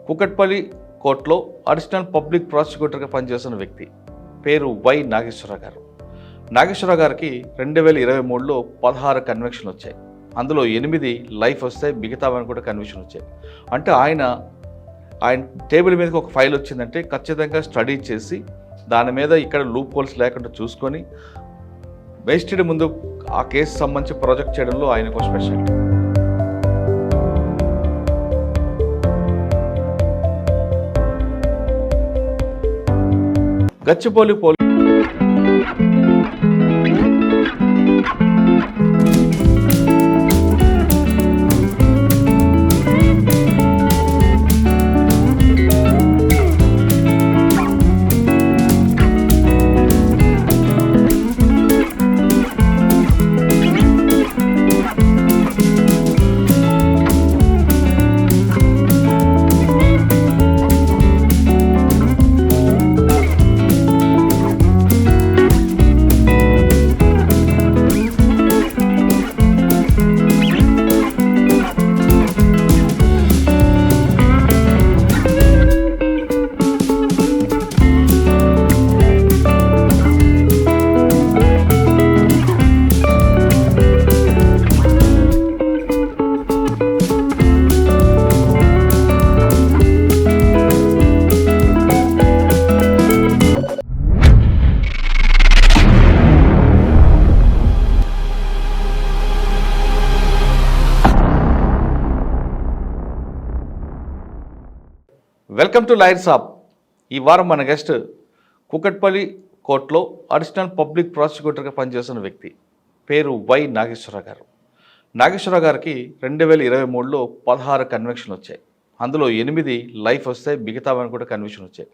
కూకట్పల్లి కోర్టులో additional public ప్రాసిక్యూటర్గా పనిచేస్తున్న వ్యక్తి పేరు వై నాగేశ్వరరావు గారు. నాగేశ్వరరావు గారికి 2023లో 16 కన్విక్షన్లు వచ్చాయి. అందులో 8 లైఫ్ వస్తాయి, మిగతావని కూడా కన్విక్షన్ వచ్చాయి. అంటే ఆయన టేబుల్ మీదకి ఒక ఫైల్ వచ్చిందంటే ఖచ్చితంగా స్టడీ చేసి దాని మీద ఇక్కడ లూప్ హోల్స్ లేకుండా చూసుకొని మేజిస్ట్రేట్ ముందు ఆ కేసు సంబంధించి ప్రాజెక్ట్ చేయడంలో ఆయనకు speciality. Gachibowli welcome to lawyer సాబ్. ఈ వారం మన గెస్ట్ కూకట్పల్లి కోర్టులో అడిషనల్ పబ్లిక్ ప్రాసిక్యూటర్గా పనిచేస్తున్న వ్యక్తి పేరు వై నాగేశ్వరరావు గారు. నాగేశ్వరరావు గారికి 2023లో 16 కన్విక్షన్లు వచ్చాయి. అందులో 8 లైఫ్ వస్తాయి, మిగతావని కూడా కన్విక్షన్ వచ్చాయి.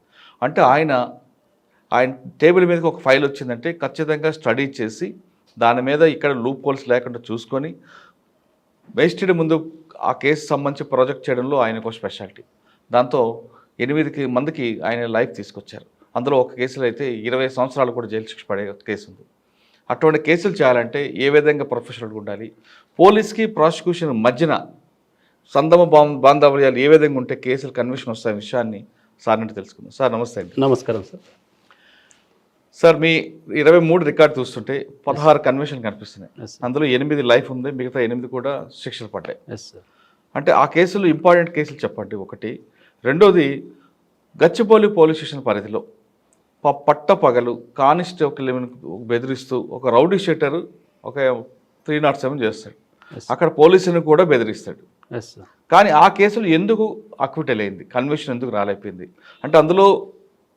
అంటే ఆయన టేబుల్ మీదకి ఒక ఫైల్ వచ్చిందంటే ఖచ్చితంగా స్టడీ చేసి దాని మీద ఇక్కడ లూప్ హోల్స్ లేకుండా చూసుకొని మేజిస్ట్రేట్ ముందు ఆ కేసు సంబంధించి ప్రాజెక్ట్ చేయడంలో ఆయనకు స్పెషాలిటీ. దాంతో 8 మందికి ఆయన లైఫ్ తీసుకొచ్చారు. అందులో ఒక కేసులో అయితే 20 సంవత్సరాలు కూడా జైలు శిక్ష పడే కేసు ఉంది. అటువంటి కేసులు చేయాలంటే ఏ విధంగా ప్రొఫెషనల్గా ఉండాలి, పోలీస్కి ప్రాసిక్యూషన్ మధ్యన సందమ బాంధవ్యాలు ఏ విధంగా ఉంటే కేసులు కన్విక్షన్ వస్తాయి విషయాన్ని సార్ నుండి తెలుసుకుందాం. సార్ నమస్తే అండి. నమస్కారం సార్. సార్ మీ 23 రికార్డు చూస్తుంటే 16 కన్విక్షన్లు కనిపిస్తున్నాయి. అందులో 8 లైఫ్ ఉంది, మిగతా 8 కూడా శిక్షలు పడ్డాయి. అంటే ఆ కేసులు ఇంపార్టెంట్ కేసులు చెప్పండి. ఒకటి. రెండోది, గచ్చిబౌలి పోలీస్ స్టేషన్ పరిధిలో పట్టపగలు కానిస్టేబుల్ బెదిరిస్తూ ఒక రౌడీ షీటర్ ఒక 307 చేస్తాడు. అక్కడ పోలీసుని కూడా బెదిరిస్తాడు. కానీ ఆ కేసులు ఎందుకు అక్విటల్ అయింది, కన్విక్షన్ ఎందుకు రాలేకపోయింది అంటే అందులో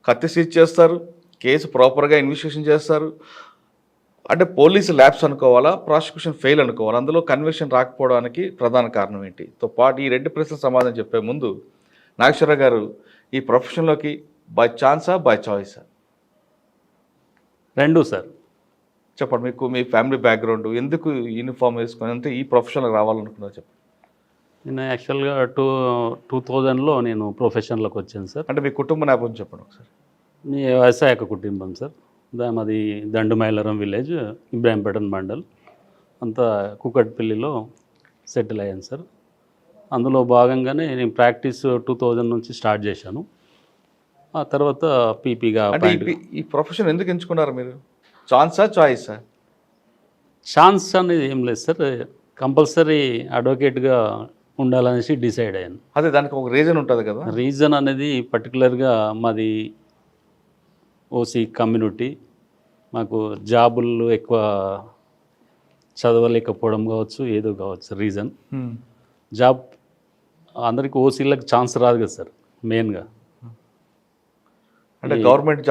కత్తి సీజ్ చేస్తారు, కేసు ప్రాపర్గా ఇన్వెస్టిగేషన్ చేస్తారు. అంటే పోలీసు ల్యాబ్స్ అనుకోవాలా, ప్రాసిక్యూషన్ ఫెయిల్ అనుకోవాలా, అందులో కన్విక్షన్ రాకపోవడానికి ప్రధాన కారణం ఏంటి తో పాటు ఈ 2 ప్రశ్నలు సమాధానం చెప్పే ముందు నాగేశ్వరరావు గారు ఈ ప్రొఫెషన్లోకి బై ఛాన్సా బై చాయిసా? 2 సార్. చెప్పండి. మీకు మీ ఫ్యామిలీ బ్యాక్గ్రౌండ్, ఎందుకు యూనిఫామ్ వేసుకొని అంటే ఈ ప్రొఫెషన్లోకి రావాలనుకున్నారు చెప్పండి. నేను యాక్చువల్గా 2000లో నేను ప్రొఫెషన్లోకి వచ్చాను సార్. అంటే మీ కుటుంబ నేపథ్యం చెప్పండి ఒకసారి. మీ వ్యవసాయ కుటుంబం సార్. మాది దండుమైలరం విలేజ్, ఇబ్రాహీంపట్నం మండల్, అంతా కూకట్పల్లిలో సెటిల్ అయ్యాను సార్. అందులో భాగంగానే నేను ప్రాక్టీస్ 2000 నుంచి స్టార్ట్ చేశాను. ఆ తర్వాత పీపీగా. ఈ ప్రొఫెషన్ ఎందుకు ఎంచుకున్నారు మీరు? ఛాన్సా చాయిసా? ఛాన్స్ అనేది ఏం లేదు సార్, కంపల్సరీ అడ్వకేట్గా ఉండాలనేసి డిసైడ్ అయ్యాను. అదే దానికి ఒక రీజన్ ఉంటుంది కదా. రీజన్ అనేది పర్టికులర్గా మాది ఓసీ కమ్యూనిటీ, మాకు జాబులు ఎక్కువ చదవలేకపోవడం కావచ్చు, ఏదో కావచ్చు రీజన్. జాబ్ అందరికీ ఓసీలకు ఛాన్స్ రాదు కదా సార్. మెయిన్గా అంటే గవర్నమెంట్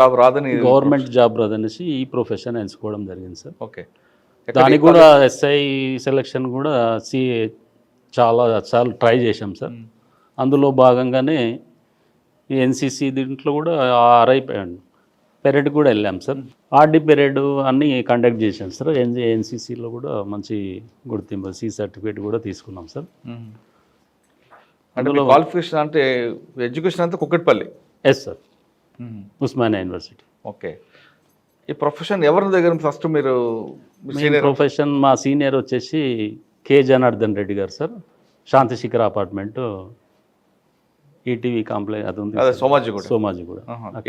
జాబ్ రాదనేసి ఈ ప్రొఫెషన్ ఎంచుకోవడం జరిగింది సార్. ఓకే. దానికి కూడా ఎస్ఐ సెలక్షన్ కూడా చాలా ట్రై చేశాం సార్. అందులో భాగంగానే ఈ ఎన్సీసీ దీంట్లో కూడా ఆర్ఐ పెరేడ్ కూడా వెళ్ళాం సార్. ఆర్డీ పెరేడ్ అన్నీ కండక్ట్ చేశాం సార్. ఎన్సీసీలో కూడా మంచి గుర్తింపు, సి సర్టిఫికేట్ కూడా తీసుకున్నాం సార్. అందులో క్వాలిఫికేషన్ అంటే ఎడ్యుకేషన్ అంతా Kukatpally? Yes sir, Osmania university. Okay. ఈ ప్రొఫెషన్ ఎవరి దగ్గర ఫస్ట్ మీరు? ప్రొఫెషన్ మా సీనియర్ వచ్చేసి కే జనార్దన్ రెడ్డి గారు సార్, శాంతి శిఖర్ అపార్ట్మెంట్ ఈటీవీ కాంప్లెక్స్ అది ఉంది అదే సోమాజీ కూడా. సోమాజీ కూడా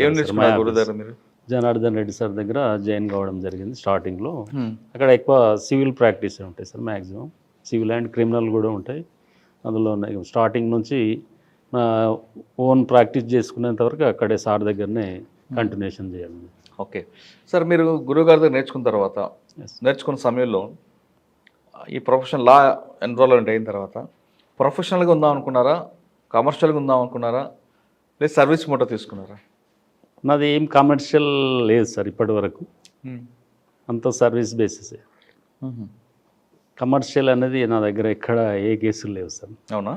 ఏం నేర్చుకున్నారు గురువు దగ్గర మీరు? జనార్దన్ రెడ్డి సార్ దగ్గర జాయిన్ కావడం జరిగింది స్టార్టింగ్లో. అక్కడ ఎక్కువ సివిల్ ప్రాక్టీస్ ఉంటాయి sir, maximum civil and criminal కూడా ఉంటాయి. అందులో స్టార్టింగ్ నుంచి ఓన్ ప్రాక్టీస్ చేసుకునేంత వరకు అక్కడే సార్ దగ్గరనే కంటిన్యూషన్ చేయాలి. ఓకే సార్, మీరు గురువుగారి దగ్గర నేర్చుకున్న తర్వాత నేర్చుకున్న సమయంలో ఈ ప్రొఫెషన్ లా ఎన్రోల్మెంట్ అయిన తర్వాత ప్రొఫెషనల్గా ఉందాం అనుకున్నారా, కమర్షియల్గా ఉందాం అనుకున్నారా, లేదా సర్వీస్ మోటో తీసుకున్నారా? నాది ఏం కమర్షియల్ లేదు సార్ ఇప్పటి వరకు, అంత సర్వీస్ బేసిసే. కమర్షియల్ అనేది నా దగ్గర ఎక్కడ ఏ కేసులు లేవు సార్. అవునా?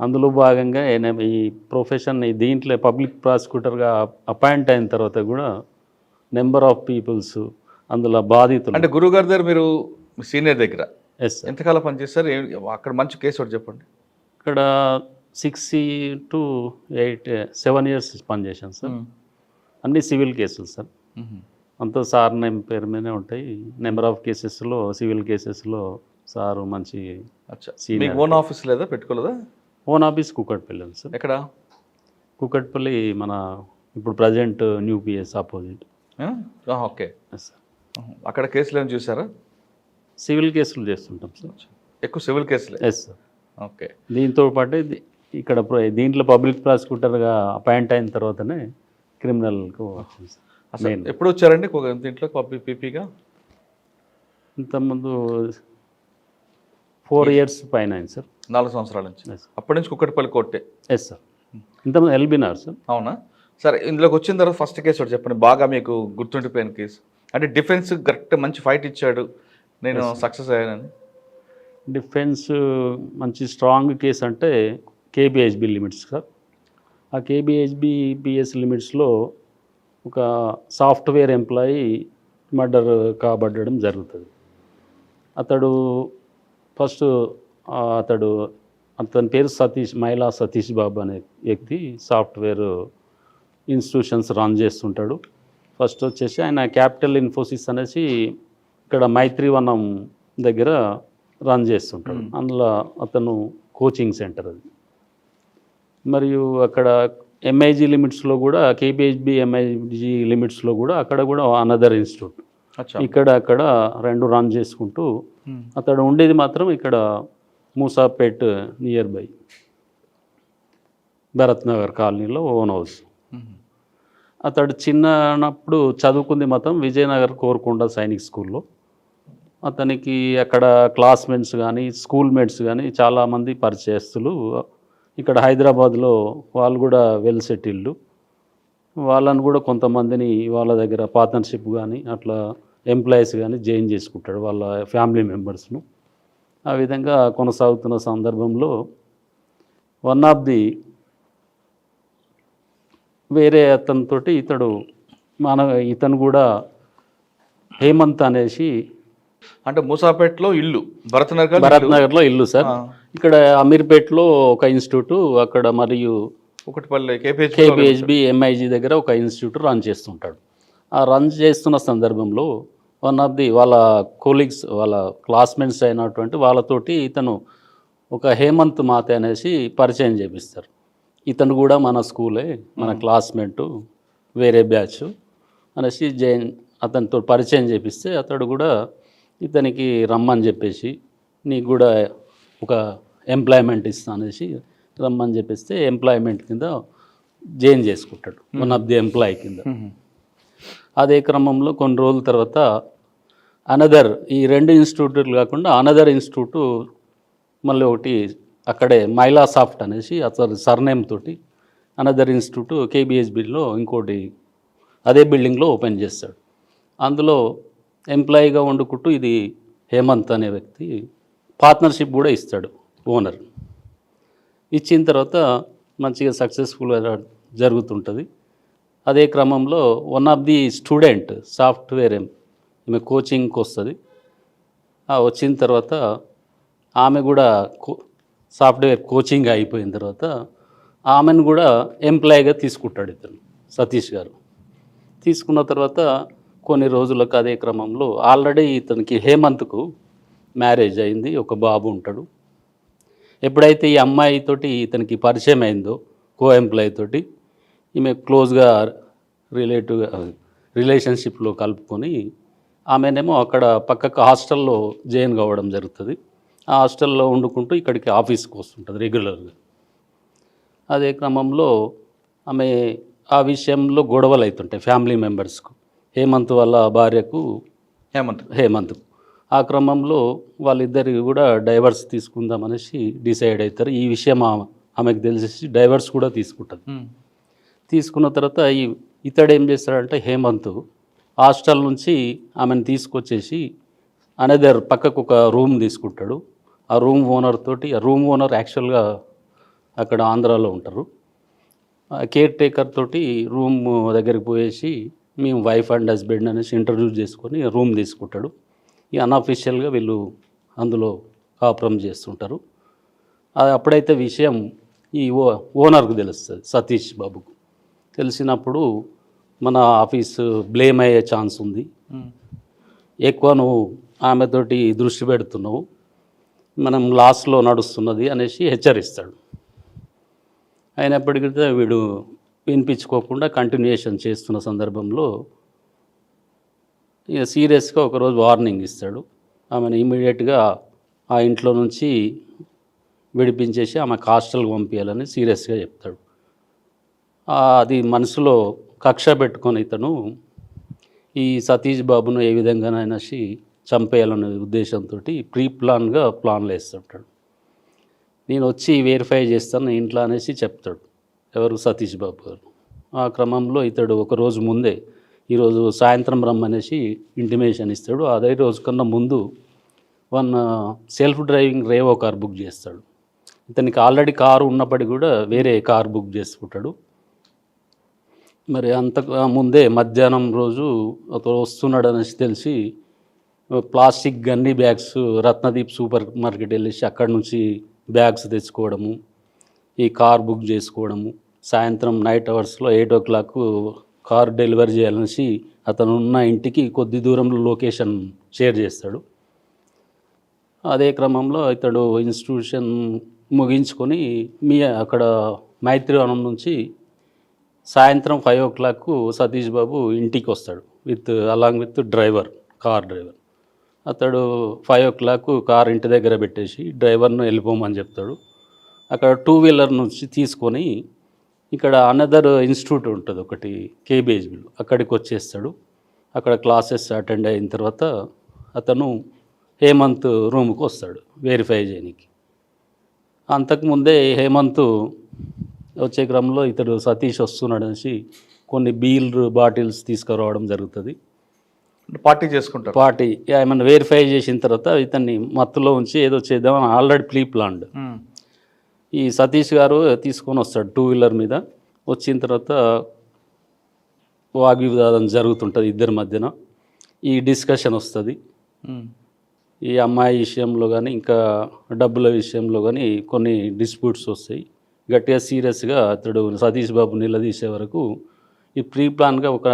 అందులో భాగంగా ఈ ప్రొఫెషన్ దీంట్లో పబ్లిక్ ప్రాసిక్యూటర్గా అపాయింట్ అయిన తర్వాత కూడా నెంబర్ ఆఫ్ పీపుల్స్ అందులో బాధితులు. అంటే గురువుగారి దగ్గర మీరు సీనియర్ దగ్గర ఎస్ సార్. ఎంతకాలం పనిచేస్తారు? అక్కడ మంచి కేసు ఒకటి చెప్పండి. ఇక్కడ 6 to 7 years పనిచేశాను సార్. అన్ని సివిల్ కేసులు సార్, అంతా సార్ నేమ్ పేరు మీదనే ఉంటాయి. నెంబర్ ఆఫ్ కేసెస్లో సివిల్ కేసెస్లో సారు మంచి మీకు ఓన్ ఆఫీస్ లేదా, పెట్టుకోలేదా? ఓన్ ఆఫీస్ కూకట్పల్లి ఉంది సార్. ఎక్కడ? కూకట్పల్లి మన ఇప్పుడు present new PS opposite. Okay sir. అక్కడ కేసులు ఏమైనా చూసారా? సివిల్ కేసులు చేస్తుంటాం సార్, ఎక్కువ సివిల్ కేసులే. Yes sir. ఓకే. దీంతో పాటు ఇక్కడ దీంట్లో పబ్లిక్ ప్రాసిక్యూటర్గా అపాయింట్ అయిన తర్వాతనే క్రిమినల్కు వచ్చింది సార్. అసలు ఎప్పుడు వచ్చారండి దీంట్లో పీపీగా? ఇంతకుముందు 4 years పైన అయింది సార్. 4 సంవత్సరాల నుంచి. అప్పటి నుంచి కుక్కటిపల్లి కోర్టే. Yes sir. ఇంతకుముందు ఎల్బీనార్ సార్. అవునా? సరే, ఇందులోకి వచ్చిన తర్వాత ఫస్ట్ కేసు ఒకటి చెప్పండి, బాగా మీకు గుర్తుండిపోయిన కేసు. అంటే డిఫెన్స్ కరెక్ట్ మంచి ఫైట్ ఇచ్చాడు, నేను సక్సెస్ అయ్యానని. డిఫెన్స్ మంచి స్ట్రాంగ్ కేసు అంటే కేబిహెచ్బి లిమిట్స్ సార్. ఆ కేబిహెచ్బిపిఎస్ లిమిట్స్లో ఒక సాఫ్ట్వేర్ ఎంప్లాయీ మర్డర్ కాబడడం జరుగుతుంది. అతడు ఫస్ట్ అతని పేరు సతీష్, మైలా సతీష్ బాబు అనే వ్యక్తి సాఫ్ట్వేర్ ఇన్స్టిట్యూషన్స్ రన్ చేస్తుంటాడు. ఫస్ట్ వచ్చేసి ఆయన క్యాపిటల్ ఇన్ఫోసిస్ అనేసి ఇక్కడ మైత్రివనం దగ్గర రన్ చేస్తుంటాడు. అందులో అతను కోచింగ్ సెంటర్ అది. మరియు అక్కడ ఎంఐజీ లిమిట్స్లో కూడా కేబిహెచ్బి ఎంఐజీ లిమిట్స్లో కూడా అక్కడ కూడా అనదర్ ఇన్స్టిట్యూట్ ఇక్కడ అక్కడ 2 రన్ చేసుకుంటూ అతడు ఉండేది మాత్రం ఇక్కడ మూసాపేట్ నియర్ బై భరత్ నగర్ కాలనీలో ఓన్ హౌస్. అతడు చిన్నప్పుడు చదువుకుంది మాత్రం విజయనగర్ కోరుకొండ సైనిక్ స్కూల్లో. అతనికి అక్కడ క్లాస్మేట్స్ కానీ స్కూల్ మేట్స్ కానీ చాలామంది పరిచయస్తులు ఇక్కడ హైదరాబాద్లో వాళ్ళు కూడా వెల్ సెటిల్డ్. వాళ్ళని కూడా కొంతమందిని వాళ్ళ దగ్గర పార్ట్నర్షిప్ కానీ అట్లా ఎంప్లాయీస్ కానీ జాయిన్ చేసుకుంటాడు వాళ్ళ ఫ్యామిలీ మెంబర్స్ను. ఆ విధంగా కొనసాగుతున్న సందర్భంలో వన్ ఆఫ్ ది వేరే అతనితోటి ఇతను కూడా హేమంత్ అనేసి, అంటే మూసాపేటలో ఇల్లు, భరత్ నగర్లో ఇల్లు సార్. ఇక్కడ అమీర్పేటలో ఒక ఇన్స్టిట్యూట్, అక్కడ మరియు కుక్కటిపల్లి కేబిహెచ్బి ఎంఐజీ దగ్గర ఒక ఇన్స్టిట్యూట్ రన్ చేస్తుంటాడు. ఆ రన్ చేస్తున్న సందర్భంలో వన్ ఆఫ్ ది వాళ్ళ కొలీగ్స్, వాళ్ళ క్లాస్మేట్స్ అయినటువంటి వాళ్ళతోటి ఇతను ఒక హేమంత్ మాతే అనేసి పరిచయం చేపిస్తారు. ఇతను కూడా మన స్కూలే, మన క్లాస్మేటు, వేరే బ్యాచ్ అనేసి అతనితో పరిచయం చేపిస్తే అతడు కూడా ఇతనికి రమ్మని చెప్పేసి నీకు కూడా ఒక ఎంప్లాయ్మెంట్ ఇస్తా అనేసి రమ్మని చెప్పేస్తే ఎంప్లాయ్మెంట్ కింద జాయిన్ చేసుకుంటాడు, వన్ ఆఫ్ ది ఎంప్లాయీ కింద. అదే క్రమంలో కొన్ని రోజుల తర్వాత అనదర్, ఈ 2 ఇన్స్టిట్యూట్లు కాకుండా అనదర్ ఇన్స్టిట్యూట్ మళ్ళీ ఒకటి అక్కడే మైలాసాఫ్ట్ అనేసి అతని సర్నేమ్ తోటి అనదర్ ఇన్స్టిట్యూట్ కేబిహెచ్బిలో ఇంకోటి అదే బిల్డింగ్లో ఓపెన్ చేస్తాడు. అందులో ఎంప్లాయీగా వండుకుంటూ ఇది హేమంత్ అనే వ్యక్తి పార్ట్నర్షిప్ కూడా ఇస్తాడు ఓనర్. ఇచ్చిన తర్వాత మంచిగా సక్సెస్ఫుల్గా జరుగుతుంటుంది. అదే క్రమంలో one of the student software ఈమె కోచింగ్కి వస్తుంది. వచ్చిన తర్వాత ఆమె కూడా సాఫ్ట్వేర్ కోచింగ్ అయిపోయిన తర్వాత ఆమెను కూడా ఎంప్లాయీగా తీసుకుంటాడు ఇతను సతీష్ గారు. తీసుకున్న తర్వాత కొన్ని రోజులకు అదే క్రమంలో ఆల్రెడీ ఇతనికి హేమంత్కు మ్యారేజ్ అయింది, ఒక బాబు ఉంటాడు. ఎప్పుడైతే ఈ అమ్మాయితోటి ఇతనికి పరిచయం అయిందో కో ఎంప్లాయ్ తోటి, ఈమె క్లోజ్గా రిలేషన్షిప్లో కలుపుకొని ఆమెనేమో అక్కడ పక్కకు హాస్టల్లో జాయిన్ కావడం జరుగుతుంది. ఆ హాస్టల్లో వండుకుంటూ ఇక్కడికి ఆఫీస్కి వస్తుంటుంది రెగ్యులర్గా. అదే క్రమంలో ఆమె ఆ విషయంలో గొడవలు అవుతుంటాయి ఫ్యామిలీ మెంబర్స్కు, హేమంత్ వాళ్ళ భార్యకు హేమంత్కు. ఆ క్రమంలో వాళ్ళిద్దరికి కూడా డైవర్స్ తీసుకుందామనేసి డిసైడ్ అవుతారు. ఈ విషయం ఆమెకు తెలిసేసి డైవర్స్ కూడా తీసుకుంటుంది. తీసుకున్న తర్వాత ఇతడు ఏం చేస్తాడంటే హేమంత్ హాస్టల్ నుంచి ఆమెను తీసుకొచ్చేసి అనదర్ పక్కకు ఒక రూమ్ తీసుకుంటాడు. ఆ రూమ్ ఓనర్ యాక్చువల్గా అక్కడ ఆంధ్రాలో ఉంటారు. కేర్ టేకర్ తోటి రూమ్ దగ్గరికి పోయేసి మేము వైఫ్ అండ్ హస్బెండ్ అనేసి ఇంట్రడ్యూస్ చేసుకొని రూమ్ తీసుకుంటాడు. ఈ అన్అఫీషియల్గా వీళ్ళు అందులో కాపురం చేస్తుంటారు. అది అప్పుడైతే విషయం ఈ ఓనర్కు తెలుస్తుంది, సతీష్ బాబుకు. తెలిసినప్పుడు మన ఆఫీసు బ్లేమ్ అయ్యే ఛాన్స్ ఉంది, ఎక్కువ నువ్వు ఆమెతోటి దృష్టి పెడుతున్నావు, మనం లాస్లో నడుస్తున్నది అనేసి హెచ్చరిస్తాడు. అయినప్పటికీ వీడు వినిపించుకోకుండా కంటిన్యూషన్ చేస్తున్న సందర్భంలో ఇక సీరియస్గా ఒకరోజు వార్నింగ్ ఇస్తాడు. ఆమెను ఇమీడియట్గా ఆ ఇంట్లో నుంచి విడిపించేసి ఆమె హాస్టల్కి పంపించాలని సీరియస్గా చెప్తాడు. అది మనసులో కక్ష పెట్టుకొని ఇతను ఈ సతీష్ బాబును ఏ విధంగానైనా చంపేయాలనే ఉద్దేశంతో ప్లాన్లు వేస్తుంటాడు. నేను వచ్చి వెరిఫై చేస్తాను ఇంట్లో అనేసి చెప్తాడు ఎవరు, సతీష్ బాబు గారు. ఆ క్రమంలో ఇతడు ఒకరోజు ముందే ఈరోజు సాయంత్రం రమ్మనేసి ఇంటిమేషన్ ఇస్తాడు. అదే రోజు కన్నా ముందు సెల్ఫ్ డ్రైవింగ్ రేవో కార్ బుక్ చేస్తాడు. ఇతనికి ఆల్రెడీ కారు ఉన్నప్పటికీ కూడా వేరే కార్ బుక్ చేసుకుంటాడు. మరి అంతకు ముందే మధ్యాహ్నం రోజు అతను వస్తున్నాడు అనేసి తెలిసి plastic gunny bags Ratnadeep super market వెళ్ళేసి అక్కడి నుంచి బ్యాగ్స్ తెచ్చుకోవడము, ఈ కార్ బుక్ చేసుకోవడము, సాయంత్రం నైట్ అవర్స్లో 8 o'clock కార్ డెలివరీ చేయాలనేసి అతను ఉన్న ఇంటికి కొద్ది దూరంలో లొకేషన్ షేర్ చేస్తాడు. అదే క్రమంలో ఇతడు ఇన్స్టిట్యూషన్ ముగించుకొని అక్కడ మైత్రివనం నుంచి సాయంత్రం 5 o'clock సతీష్ బాబు ఇంటికి వస్తాడు అలాంగ్ విత్ కార్ డ్రైవర్. అతడు 5 o'clock కార్ ఇంటి దగ్గర పెట్టేసి డ్రైవర్ను వెళ్ళిపోమని చెప్తాడు. అక్కడ 2-wheeler నుంచి తీసుకొని ఇక్కడ అనదర్ ఇన్స్టిట్యూట్ ఉంటుంది ఒకటి, కేబీహెచ్బీలో, అక్కడికి వచ్చేస్తాడు. అక్కడ క్లాసెస్ అటెండ్ అయిన తర్వాత అతను హేమంత్ రూమ్కి వస్తాడు వెరిఫై చేయడానికి. అంతకుముందే హేమంత్ వచ్చే క్రమంలో ఇతడు సతీష్ వస్తున్నాడు అనేసి కొన్ని బీర్ బాటిల్స్ తీసుకురావడం జరుగుతుంది. పార్టీ ఏమన్నా వెరిఫై చేసిన తర్వాత ఇతన్ని మత్తులో ఉంచి ఏదో చేద్దామని ఆల్రెడీ ప్లాన్డ్. ఈ సతీష్ గారు తీసుకొని వస్తాడు 2-wheeler మీద. వచ్చిన తర్వాత వాగ్వివాదం జరుగుతుంటుంది ఇద్దరి మధ్యన. ఈ డిస్కషన్ వస్తుంది. ఈ అమ్మాయి విషయంలో కానీ ఇంకా డబ్బుల విషయంలో కానీ కొన్ని డిస్ప్యూట్స్ వస్తాయి. గట్టిగా సీరియస్గా అతడు సతీష్ బాబు నిలదీసే వరకు ఈ ప్లాన్గా ఒక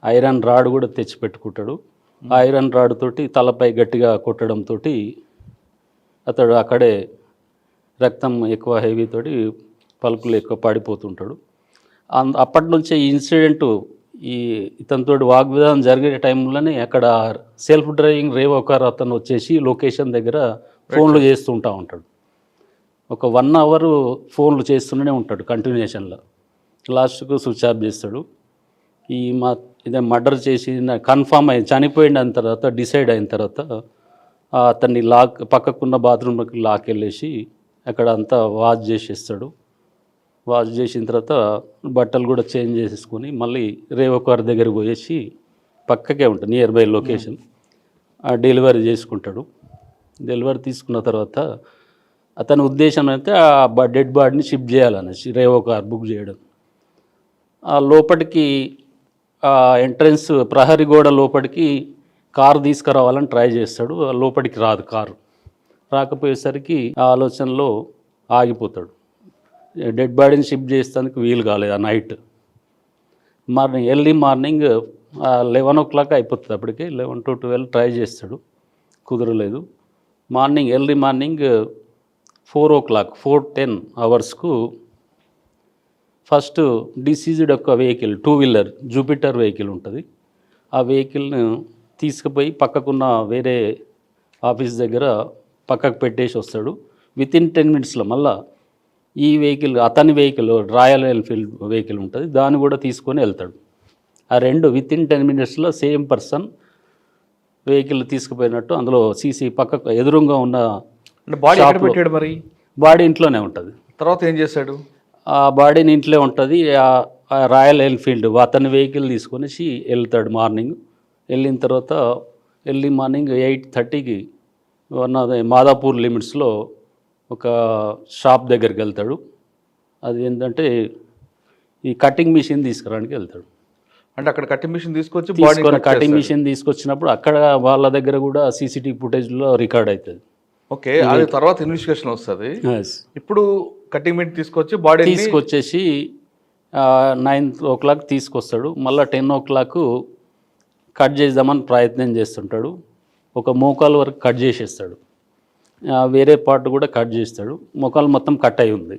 ఐరన్ రాడ్ కూడా తెచ్చి పెట్టుకుంటాడు. ఆ ఐరన్ రాడ్ తోటి తలపై గట్టిగా కొట్టడంతో అతడు అక్కడే రక్తం ఎక్కువ హెవీతోటి పలుకులు ఎక్కువ పడిపోతుంటాడు. అప్పటి నుంచే ఈ ఇన్సిడెంటు ఇతనితో వాగ్వివాదం జరిగే టైంలోనే అక్కడ సెల్ఫ్ డ్రైవింగ్ రేవో కార్ అతను వచ్చేసి లొకేషన్ దగ్గర ఫోన్లు చేస్తుంటూ ఉంటాడు. ఒక 1 hour ఫోన్లు చేస్తూనే ఉంటాడు కంటిన్యూషన్లో. లాస్ట్కు స్విచ్ ఆఫ్ చేస్తాడు. ఇదే మర్డర్ చేసి కన్ఫామ్ అయ్యి చనిపోయిన తర్వాత డిసైడ్ అయిన తర్వాత అతన్ని పక్కకున్న బాత్రూమ్కి వెళ్ళేసి అక్కడ అంతా వాష్ చేసేస్తాడు. వాష్ చేసిన తర్వాత బట్టలు కూడా చేంజ్ చేసేసుకొని మళ్ళీ రేవో కార్ దగ్గరికి పోయేసి పక్కకే ఉంటుంది నియర్ బై లొకేషన్ డెలివరీ చేసుకుంటాడు. డెలివరీ తీసుకున్న తర్వాత అతని ఉద్దేశం అయితే ఆ డెడ్ బాడీని షిఫ్ట్ చేయాలనేసి రేవో కార్ బుక్ చేయడం. ఆ లోపలికి ఎంట్రన్స్ ప్రహరీ గోడ లోపలికి కారు తీసుకురావాలని ట్రై చేస్తాడు. లోపలికి రాదు కారు. రాకపోయేసరికి ఆ ఆలోచనలో ఆగిపోతాడు. డెడ్ బాడీని షిఫ్ట్ చేసేందుకు వీలు కాలేదు. ఆ నైట్ ఎర్లీ మార్నింగ్ 11 o'clock అయిపోతుంది. అప్పటికి 11 to 12 ట్రై చేస్తాడు, కుదరలేదు. ఎర్లీ మార్నింగ్ 4:10 అవర్స్కు ఫస్ట్ డిసీజ్డ్ యొక్క వెహికల్ 2-వీలర్ జూపిటర్ వెహికల్ ఉంటుంది. ఆ వెహికల్ను తీసుకుపోయి పక్కకున్న వేరే ఆఫీస్ దగ్గర పక్కకు పెట్టేసి వస్తాడు. వితిన్ 10 మినిట్స్లో మళ్ళా ఈ వెహికల్ అతని వెహికల్ రాయల్ ఎన్ఫీల్డ్ వెహికల్ ఉంటుంది, దాన్ని కూడా తీసుకొని వెళ్తాడు. ఆ రెండు వితిన్ 10 మినిట్స్లో సేమ్ పర్సన్ వెహికల్ తీసుకుపోయినట్టు అందులో సీసీ పక్కకు ఎదురుగా ఉన్న అంటే బాడీ ఎక్కడ పెట్టాడు మరి? బాడీ ఇంట్లోనే ఉంటుంది. తర్వాత ఏం చేశాడు? ఆ బాడీని ఇంట్లో ఉంటుంది. ఆ రాయల్ ఎన్ఫీల్డ్ అతని వెహికల్ తీసుకొని వెళ్తాడు. మార్నింగ్ వెళ్ళిన తర్వాత ఎర్లీ మార్నింగ్ 8:30కి మాదాపూర్ లిమిట్స్లో ఒక షాప్ దగ్గరికి వెళ్తాడు. అది ఏంటంటే ఈ కటింగ్ మిషన్ తీసుకురావడానికి వెళ్తాడు. అంటే అక్కడ కటింగ్ మిషన్ తీసుకొని కటింగ్ మిషన్ తీసుకొచ్చినప్పుడు అక్కడ వాళ్ళ దగ్గర కూడా సీసీటీవీ ఫుటేజ్లో రికార్డ్ అవుతుంది. ఓకే, అది తర్వాత ఇన్వెస్టిగేషన్ వస్తుంది. ఇప్పుడు కటింగ్ మిషన్ తీసుకొచ్చేసి 9 o'clock తీసుకొస్తాడు. మళ్ళీ 10 o'clock కట్ చేద్దామని ప్రయత్నం చేస్తుంటాడు. ఒక మోకాలు వరకు కట్ చేసేస్తాడు. వేరే పార్ట్ కూడా కట్ చేస్తాడు. మోకాలు మొత్తం కట్ అయి ఉంది.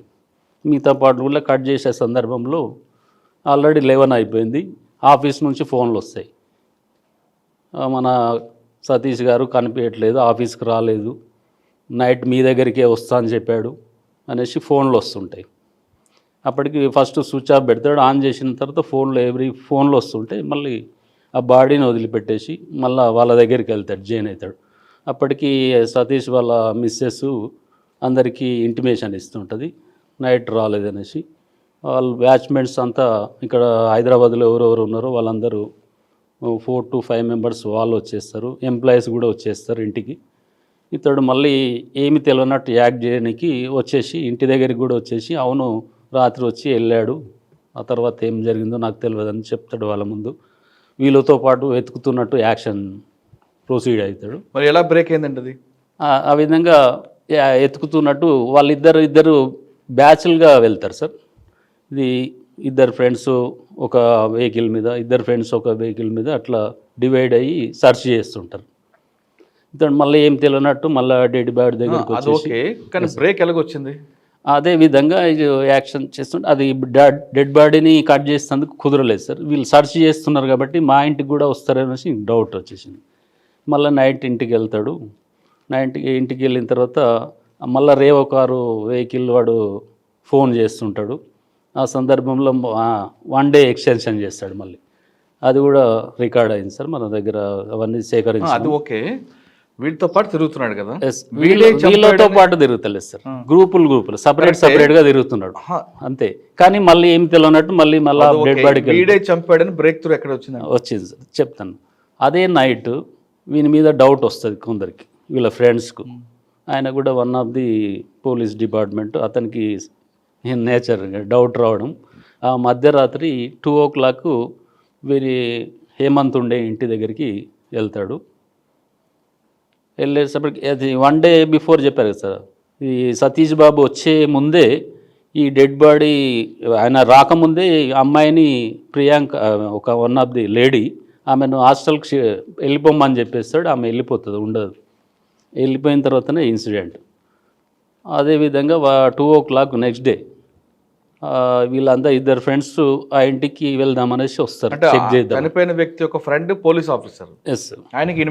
మిగతా పార్ట్ కూడా కట్ చేసే సందర్భంలో ఆల్రెడీ 11 అయిపోయింది. ఆఫీస్ నుంచి ఫోన్లు వస్తాయి. మన సతీష్ గారు కనిపించట్లేదు, ఆఫీస్కి రాలేదు, నైట్ మీ దగ్గరికే వస్తా అని చెప్పాడు అనేసి ఫోన్లు వస్తుంటాయి. అప్పటికి ఫస్ట్ స్విచ్ ఆఫ్ పెడతాడు. ఆన్ చేసిన తర్వాత ఫోన్లు వస్తుంటే మళ్ళీ ఆ బాడీని వదిలిపెట్టేసి మళ్ళీ వాళ్ళ దగ్గరికి వెళ్తాడు, జాయిన్ అవుతాడు. అప్పటికి సతీష్ వాళ్ళ మిస్సెస్ అందరికీ ఇంటిమేషన్ ఇస్తుంటుంది నైట్ రాలేదనేసి. వాళ్ళు బ్యాచ్మెంట్స్ అంతా ఇక్కడ హైదరాబాద్లో ఎవరెవరు ఉన్నారో వాళ్ళందరూ 4 to 5 members వాళ్ళు వచ్చేస్తారు. ఎంప్లాయీస్ కూడా వచ్చేస్తారు ఇంటికి. ఇతడు మళ్ళీ ఏమి తెలియనట్టు యాక్ట్ చేయడానికి వచ్చేసి ఇంటి దగ్గరికి కూడా వచ్చేసి అవును రాత్రి వచ్చి వెళ్ళాడు, ఆ తర్వాత ఏం జరిగిందో నాకు తెలియదని చెప్తాడు వాళ్ళ ముందు. వీళ్ళతో పాటు వెతుకుతున్నట్టు యాక్షన్ ప్రొసీడ్ అవుతాడు. మరి ఎలా బ్రేక్ అయిందండి అది? ఆ విధంగా ఎతుకుతున్నట్టు వాళ్ళిద్దరు బ్యాచ్లుగా వెళ్తారు సార్. ఇది ఇద్దరు ఫ్రెండ్స్ ఒక వెహికల్ మీద, ఇద్దరు ఫ్రెండ్స్ ఒక వెహికల్ మీద అట్లా డివైడ్ అయ్యి సెర్చ్ చేస్తుంటారు. ఇతను మళ్ళీ ఏం తెలియనట్టు మళ్ళీ డెడ్ బాడీ దగ్గరికి వచ్చేసి కానీ బ్రేక్ ఎలాగొచ్చింది? అదే విధంగా ఇది యాక్షన్ చేస్తుంటే అది డెడ్ బాడీని కట్ చేసేందుకు కుదరలేదు సార్. వీళ్ళు సెర్చ్ చేస్తున్నారు కాబట్టి మా ఇంటికి కూడా వస్తారనేసి డౌట్ వచ్చేసింది. మళ్ళీ నైట్ ఇంటికి వెళ్తాడు. ఇంటికి వెళ్ళిన తర్వాత మళ్ళీ రేవో కారు వెహికల్ వాడు ఫోన్ చేస్తుంటాడు. ఆ సందర్భంలో 1 day ఎక్స్టెన్షన్ చేస్తాడు మళ్ళీ. అది కూడా రికార్డ్ అయింది సార్ మన దగ్గర. అవన్నీ సేకరించి అది ఓకే. వీటితో పాటు తిరుగుతున్నాడు కదా? వీళ్ళతో పాటు తిరుగుతలేదు సార్. గ్రూపులు సపరేట్గా తిరుగుతున్నాడు అంతే. కానీ మళ్ళీ ఏం తెలియనట్టు మళ్ళీ డెడ్ బాడీకి చంపాడని బ్రేక్ త్రూ ఎక్కడ వచ్చింది సార్. చెప్తాను. అదే నైట్ వీని మీద డౌట్ వస్తుంది కొందరికి, వీళ్ళ ఫ్రెండ్స్కు. ఆయన కూడా one of the police department, అతనికి నేచర్ డౌట్ రావడం. ఆ మధ్యరాత్రి 2 o'clock వీరి హేమంత్ ఉండే ఇంటి దగ్గరికి వెళ్తాడు. వెళ్ళేసరికి అది 1 day బిఫోర్ చెప్పారు కదా సార్. ఈ సతీష్ బాబు వచ్చే ముందే ఈ డెడ్ బాడీ ఆయన రాకముందే అమ్మాయిని ప్రియాంక ఒక వన్ ఆఫ్ ది లేడీ ఆమెను హాస్టల్కి వెళ్ళిపోమని చెప్పేస్తాడు. ఆమె వెళ్ళిపోతుంది, ఉండదు. వెళ్ళిపోయిన తర్వాతనే ఇన్సిడెంట్. అదేవిధంగా 2 o'clock నెక్స్ట్ డే వీళ్ళంతా ఇద్దరు ఫ్రెండ్స్ ఆ ఇంటికి వెళ్దామనేసి వస్తారు. చెక్ చేద్దాం. చనిపోయిన వ్యక్తి ఒక ఫ్రెండ్ పోలీస్ ఆఫీసర్. ఎస్. ఆయనకి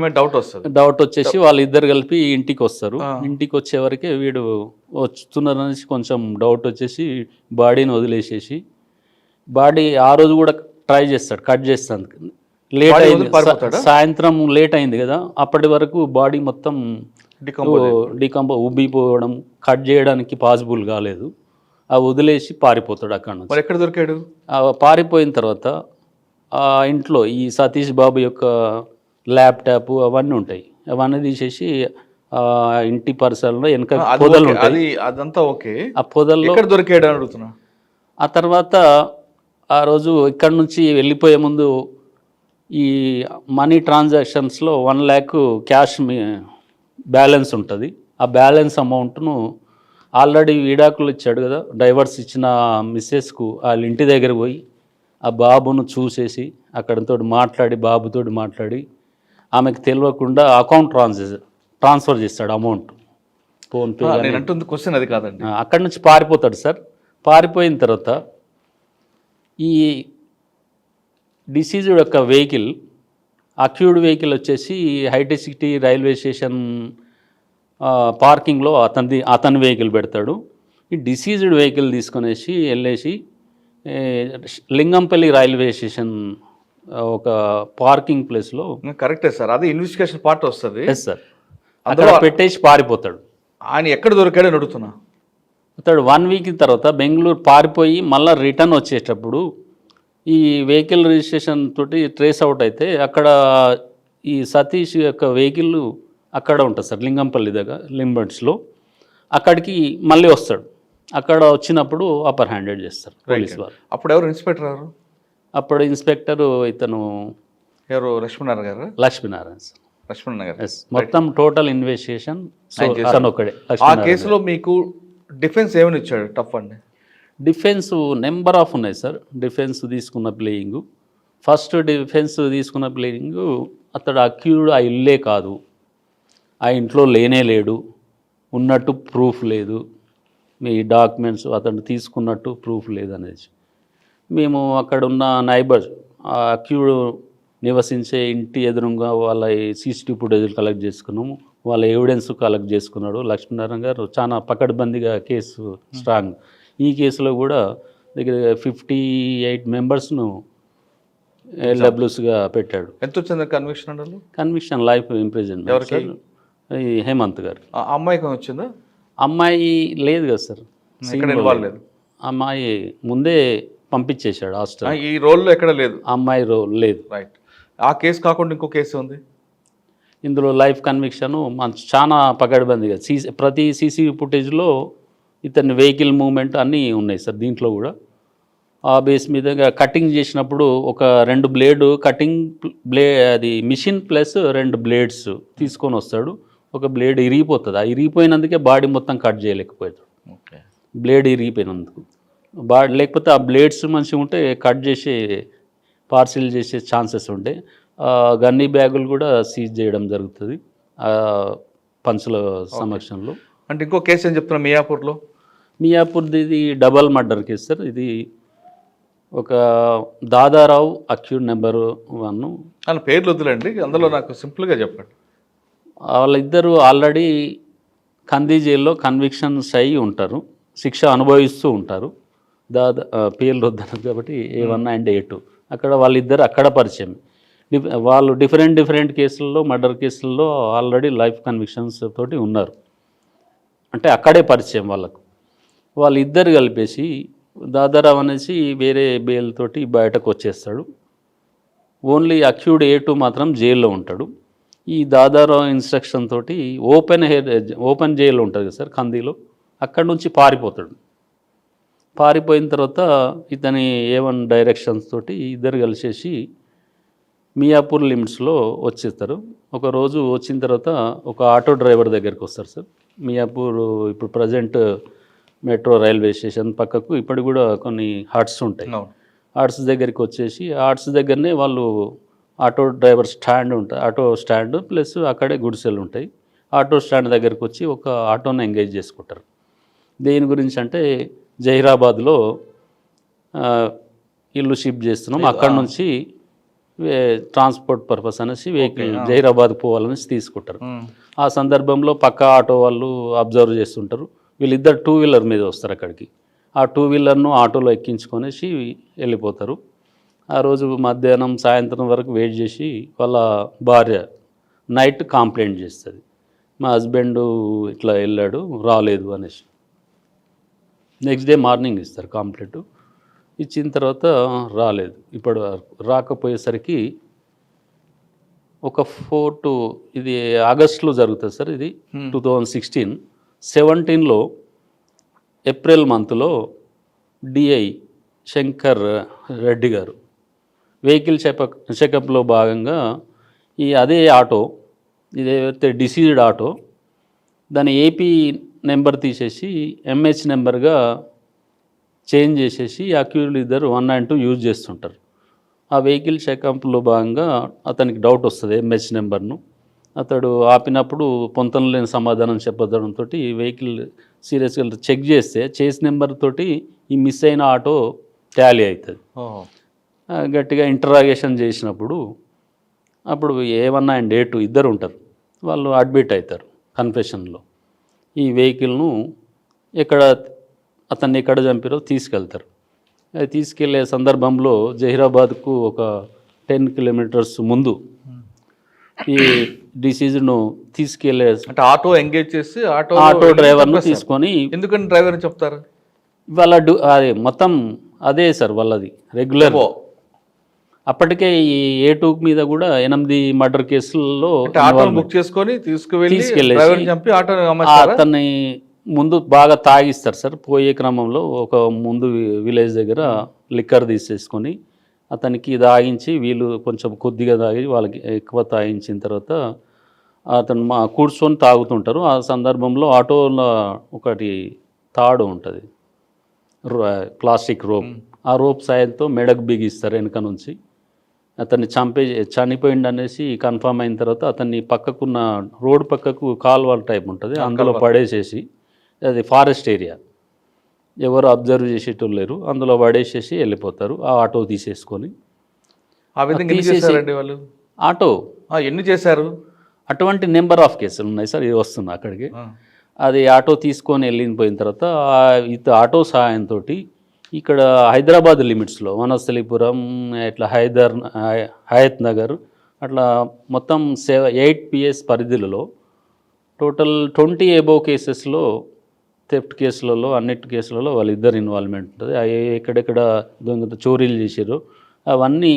డౌట్ వచ్చేసి వాళ్ళిద్దరు కలిపి ఇంటికి వస్తారు. ఇంటికి వచ్చే వరకే వీడు వస్తున్నారనేసి కొంచెం డౌట్ వచ్చేసి బాడీని వదిలేసేసి, బాడీ ఆ రోజు కూడా ట్రై చేస్తాడు కట్ చేస్తాను. లేట్ అయింది, సాయంత్రం లేట్ అయింది కదా, అప్పటి వరకు బాడీ మొత్తం ఉబ్బిపోవడం, కట్ చేయడానికి పాసిబుల్ కాలేదు. ఆ వదిలేసి పారిపోతాడు అక్కడ నుంచి. ఎక్కడ దొరికాడు? పారిపోయిన తర్వాత ఆ ఇంట్లో ఈ సతీష్ బాబు యొక్క ల్యాప్టాప్ అవన్నీ ఉంటాయి, అవన్నీ తీసేసి ఆ ఇంటి పరిసరాల్లో వెనక పొదలు ఉంటాయి. అదంతా ఓకే. ఆ పొదల్లో దొరికాడు అడుగుతున్నా. ఆ తర్వాత ఆ రోజు ఇక్కడ నుంచి వెళ్ళిపోయే ముందు ఈ మనీ ట్రాన్సాక్షన్స్లో 1 lakh క్యాష్ బ్యాలెన్స్ ఉంటుంది. ఆ బ్యాలెన్స్ అమౌంట్ను ఆల్రెడీ విడాకులు ఇచ్చాడు కదా, డైవర్స్ ఇచ్చిన మిస్సెస్కు వాళ్ళ ఇంటి దగ్గర పోయి ఆ బాబును చూసేసి అక్కడితో బాబుతో మాట్లాడి ఆమెకు తెలియకుండా అకౌంట్ ట్రాన్స్ఫర్ చేస్తాడు అమౌంట్. ఫోన్పే నేను అంటుంది క్వశ్చన్ అది కాదండి. అక్కడి నుంచి పారిపోతాడు సార్. పారిపోయిన తర్వాత ఈ డిసీజ్డ్ యొక్క వెహికల్, అక్యూడ్ వెహికల్ వచ్చేసి హైటెక్ సిటీ రైల్వే స్టేషన్ పార్కింగ్లో అతని వెహికల్ పెడతాడు. ఈ డిసీజ్డ్ వెహికల్ తీసుకొనేసి వెళ్ళేసి లింగంపల్లి రైల్వే స్టేషన్ ఒక పార్కింగ్ ప్లేస్లో కరెక్టే సార్, అది ఇన్వెస్టిగేషన్ పార్ట్ వస్తుంది. ఎస్ సార్, అక్కడ పెట్టేసి పారిపోతాడు. ఆయన ఎక్కడ దొరికాడని అడుగుతున్నా. అతడు 1 వీక్ తర్వాత బెంగళూరు పారిపోయి మళ్ళీ రిటర్న్ వచ్చేటప్పుడు ఈ వెహికల్ రిజిస్ట్రేషన్ తోటి ట్రేస్ అవుట్ అయితే అక్కడ ఈ సతీష్ యొక్క వెహికల్ అక్కడ ఉంటుంది సార్, లింగంపల్లి దగ్గర లింబర్ట్స్లో. అక్కడికి మళ్ళీ వస్తాడు. అక్కడ వచ్చినప్పుడు అప్పర్ హ్యాండెడ్ చేస్తారు పోలీస్ వారు. అప్పుడు ఎవరు ఇన్స్పెక్టర్ గారు? అప్పుడు ఇన్స్పెక్టరు ఇతను ఎవరు? లక్ష్మీనారాయణ గారు. లక్ష్మీనారాయణ సార్. లక్ష్మీనారాయణ గారు. మొత్తం టోటల్ ఇన్వెస్టిగేషన్ అతను ఒకడే. ఆ కేసులో మీకు డిఫెన్స్ ఏమని ఇచ్చాడు? టఫ్ అండి. డిఫెన్స్ నెంబర్ ఆఫ్ ఉన్నాయి సార్. డిఫెన్స్ తీసుకున్న ప్లేయింగు, ఫస్ట్ డిఫెన్స్ తీసుకున్న ప్లేయింగు అతడు అక్యూడ్ ఆ ఇల్లే కాదు, ఆ ఇంట్లో లేనే లేడు, ఉన్నట్టు ప్రూఫ్ లేదు, మీ డాక్యుమెంట్స్ అతను తీసుకున్నట్టు ప్రూఫ్ లేదనేది. మేము అక్కడ ఉన్న నైబర్స్ ఆ అక్యూడ్ నివసించే ఇంటి ఎదురుగా వాళ్ళ సీసీటీవీ ఫుటేజ్లు కలెక్ట్ చేసుకున్నాము. వాళ్ళ ఎవిడెన్స్ కలెక్ట్ చేసుకున్నాడు లక్ష్మీనారాయణ గారు. చాలా పకడ్బందీగా కేసు స్ట్రాంగ్. ఈ కేసులో కూడా దగ్గర 58 మెంబర్స్ను ఎల్డబ్ల్యూస్గా పెట్టాడు. ఎంత వచ్చింది కన్విక్షన్ అంటే? Conviction life imprisonment. ఈ హేమంత్ గారు. అమ్మాయికి వచ్చిందా? అమ్మాయి లేదు కదా సార్, లేదు. అమ్మాయి ముందే పంపించేశాడు హాస్టల్. ఈ రోల్లో ఎక్కడ లేదు, అమ్మాయి రోల్ లేదు. రైట్. ఆ కేసు కాకుండా ఇంకో కేసు ఉంది ఇందులో లైఫ్ కన్విక్షను చాలా పకడ్బందీగా ప్రతి సీసీ ఫుటేజ్లో ఇతని వెహికల్ మూవ్మెంట్ అన్నీ ఉన్నాయి సార్. దీంట్లో కూడా ఆ బేస్ మీద కటింగ్ చేసినప్పుడు ఒక 2 బ్లేడు కటింగ్ అది మిషన్ ప్లస్ 2 బ్లేడ్స్ తీసుకొని వస్తాడు. ఒక బ్లేడ్ ఇరిగిపోతుంది. ఆ ఇరిగిపోయినందుకే బాడీ మొత్తం కట్ చేయలేకపోతాడు. ఓకే, బ్లేడ్ ఇరిగిపోయినందుకు. లేకపోతే ఆ బ్లేడ్స్ మంచిగా ఉంటే కట్ చేసి పార్సిల్ చేసే ఛాన్సెస్ ఉంటాయి. గన్నీ బ్యాగులు కూడా సీజ్ చేయడం జరుగుతుంది పంచుల సమక్షంలో. అంటే ఇంకో కేసు ఏం చెప్తున్నా మియాపూర్ది ఇది డబల్ మర్డర్ కేసు సార్. ఇది ఒక దాదారావు అక్యూడ్ నెంబర్ 1. వాళ్ళ పేర్లు వద్దులండి, అందులో నాకు సింపుల్గా చెప్పండి. వాళ్ళిద్దరూ ఆల్రెడీ కంది జైల్లో కన్విక్షన్స్ అయ్యి ఉంటారు, శిక్ష అనుభవిస్తూ ఉంటారు. పేర్లు వద్దన్నారు కాబట్టి A1 అండ్ A2. అక్కడ వాళ్ళిద్దరు అక్కడ పరిచయం. వాళ్ళు డిఫరెంట్ కేసుల్లో, మర్డర్ కేసుల్లో ఆల్రెడీ లైఫ్ కన్విక్షన్స్ తోటి ఉన్నారు. అంటే అక్కడే పరిచయం వాళ్ళకు. వాళ్ళిద్దరు కలిపేసి దాదారావు అనేసి వేరే బెయిల్ తోటి బయటకు వచ్చేస్తాడు. ఓన్లీ అక్యూడ్ A2 మాత్రం జైల్లో ఉంటాడు. ఈ దాదారావు ఇన్స్ట్రక్షన్ తోటి ఓపెన్ జైలు ఉంటుంది కదా సార్ కందిలో, అక్కడి నుంచి పారిపోతాడు. పారిపోయిన తర్వాత ఇతని A1 డైరెక్షన్స్ తోటి ఇద్దరు కలిసేసి మియాపూర్ లిమిట్స్లో వచ్చేస్తారు. ఒకరోజు వచ్చిన తర్వాత ఒక ఆటో డ్రైవర్ దగ్గరికి వస్తారు సార్. మియాపూర్ ఇప్పుడు ప్రజెంట్ మెట్రో రైల్వే స్టేషన్ పక్కకు ఇప్పుడు కూడా కొన్ని హట్స్ ఉంటాయి. హట్స్ దగ్గరికి వచ్చేసి హట్స్ దగ్గరనే వాళ్ళు ఆటో డ్రైవర్ స్టాండ్ ఉంటుంది, ఆటో స్టాండ్ ప్లస్ అక్కడే గుడిసెలు ఉంటాయి. ఆటో స్టాండ్ దగ్గరికి వచ్చి ఒక ఆటోని ఎంగేజ్ చేసుకుంటారు. దేని గురించి అంటే జహీరాబాద్లో ఇల్లు షిఫ్ట్ చేస్తున్నాం, అక్కడ నుంచి ట్రాన్స్పోర్ట్ పర్పస్ అనేసి వెహికల్ జహీరాబాద్ పోవాలనేసి తీసుకుంటారు. ఆ సందర్భంలో పక్క ఆటో వాళ్ళు అబ్జర్వ్ చేస్తుంటారు. వీళ్ళిద్దరు 2 వీలర్ మీద వస్తారు అక్కడికి. ఆ 2 వీలర్ను ఆటోలో ఎక్కించుకొనేసి వెళ్ళిపోతారు. ఆ రోజు మధ్యాహ్నం సాయంత్రం వరకు వెయిట్ చేసి వాళ్ళ భార్య నైట్ కంప్లైంట్ చేస్తుంది, మా హస్బెండ్ ఇట్లా వెళ్ళాడు రాలేదు అనేసి. నెక్స్ట్ డే మార్నింగ్ ఇస్తారు కంప్లైంట్. ఇచ్చిన తర్వాత రాలేదు. ఇప్పుడు రాకపోయేసరికి ఒక 4 to ఇది ఆగస్టులో జరుగుతుంది సార్. ఇది 2016. 17లో ఏప్రిల్ మంత్లో డిఐ శంకర్ రెడ్డి గారు వెహికల్ చెకప్లో భాగంగా అదే ఆటో, ఇదేదైతే డిసీజ్డ్ ఆటో, దాని ఏపీ నెంబర్ తీసేసి ఎంహెచ్ నెంబర్గా చేంజ్ చేసేసి అక్యూజ్డ్ ఇద్దరు 192 యూజ్ చేస్తుంటారు. ఆ వెహికల్ చెకప్లో భాగంగా అతనికి డౌట్ వస్తుంది ఎంహెచ్ నెంబర్ను. అతడు ఆపినప్పుడు పొంతన లేని సమాధానం చెప్పడంతో వెహికల్ సీరియస్గా చెక్ చేస్తే చేస్ నెంబర్ తోటి ఈ మిస్ అయిన ఆటో టాలీ అవుతుంది. గట్టిగా ఇంటరాగేషన్ చేసినప్పుడు అప్పుడు A1 అండ్ A2 ఇద్దరు ఉంటారు, వాళ్ళు అడ్మిట్ అవుతారు కన్ఫెషన్లో. ఈ వెహికల్ను అతన్ని ఎక్కడ చంపారో తీసుకెళ్తారు. అది తీసుకెళ్లే సందర్భంలో జహీరాబాద్కు ఒక 10 కిలోమీటర్స్ ముందు ఈ డిసీజ్ను తీసుకెళ్లే అంటే ఆటో ఎంగేజ్ చేసి ఆటో డ్రైవర్ను తీసుకొని, ఎందుకని డ్రైవర్ చెప్తారు వాళ్ళ అది మొత్తం అదే సార్ వాళ్ళది రెగ్యులర్. అప్పటికే ఈ A2 మీద కూడా 8 మర్డర్ కేసుల్లో బుక్ చేసుకొని తీసుకెళ్ళి చంపి ఆటో అతన్ని ముందు బాగా తాగిస్తారు సార్. పోయే క్రమంలో ఒక ముందు విలేజ్ దగ్గర లిక్కర్ తీసేసుకొని అతనికి తాగించి, వీళ్ళు కొంచెం కొద్దిగా తాగి వాళ్ళకి ఎక్కువ తాగించిన తర్వాత అతను కూర్చొని తాగుతుంటారు. ఆ సందర్భంలో ఆటోలో ఒకటి తాడు ఉంటుంది, ప్లాస్టిక్ రోప్. ఆ రోప్ సాయంతో మెడకు బిగిస్తారు వెనక నుంచి. అతన్ని చనిపోయింది అనేసి కన్ఫర్మ్ అయిన తర్వాత అతన్ని పక్కకున్న రోడ్ పక్కకు కాల్వాల్ టైప్ ఉంటుంది, అందులో పడేసేసి, అది ఫారెస్ట్ ఏరియా, ఎవరు అబ్జర్వ్ చేసేటోళ్ళు లేరు, అందులో పడేసేసి వెళ్ళిపోతారు ఆ ఆటో తీసేసుకొని. ఆ విధంగా చేశారండి వాళ్ళు. ఆటో ఎన్ని చేశారు? అటువంటి నెంబర్ ఆఫ్ కేసులు ఉన్నాయి సార్. ఇది వస్తుంది అక్కడికి. అది ఆటో తీసుకొని వెళ్ళిపోయిన తర్వాత ఆటో సహాయంతో ఇక్కడ హైదరాబాద్ లిమిట్స్లో వనస్థలిపురం, ఇట్లా హయత్ నగర్, అట్లా మొత్తం 8 PS పరిధిలో టోటల్ 20 అబోవ్ కేసెస్లో, థెఫ్ట్ కేసులలో, అన్నిటి కేసులలో వాళ్ళిద్దరు ఇన్వాల్వ్మెంట్ ఉంటుంది. ఎక్కడెక్కడ చోరీలు చేసారు అవన్నీ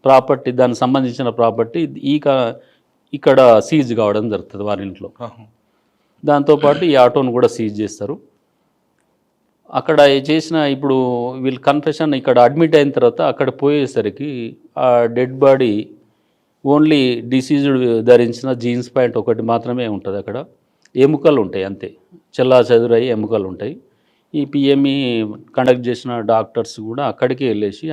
ప్రాపర్టీ, దానికి సంబంధించిన ప్రాపర్టీ ఇక్కడ సీజ్ కావడం జరుగుతుంది వారి ఇంట్లో. దాంతోపాటు ఈ ఆటోను కూడా సీజ్ చేస్తారు. అక్కడ చేసిన ఇప్పుడు వీళ్ళు కన్ఫెషన్ ఇక్కడ అడ్మిట్ అయిన తర్వాత అక్కడ పోయేసరికి ఆ డెడ్ బాడీ ఓన్లీ డిసీజ్డ్ ధరించిన జీన్స్ ప్యాంట్ ఒకటి మాత్రమే ఉంటుంది. అక్కడ ఎముకలు ఉంటాయి అంతే, చెల్లా చెదురయ్యి ఎముకలు ఉంటాయి. ఈ పిఎంఈ కండక్ట్ చేసిన డాక్టర్స్ కూడా అక్కడికి వెళ్ళేసి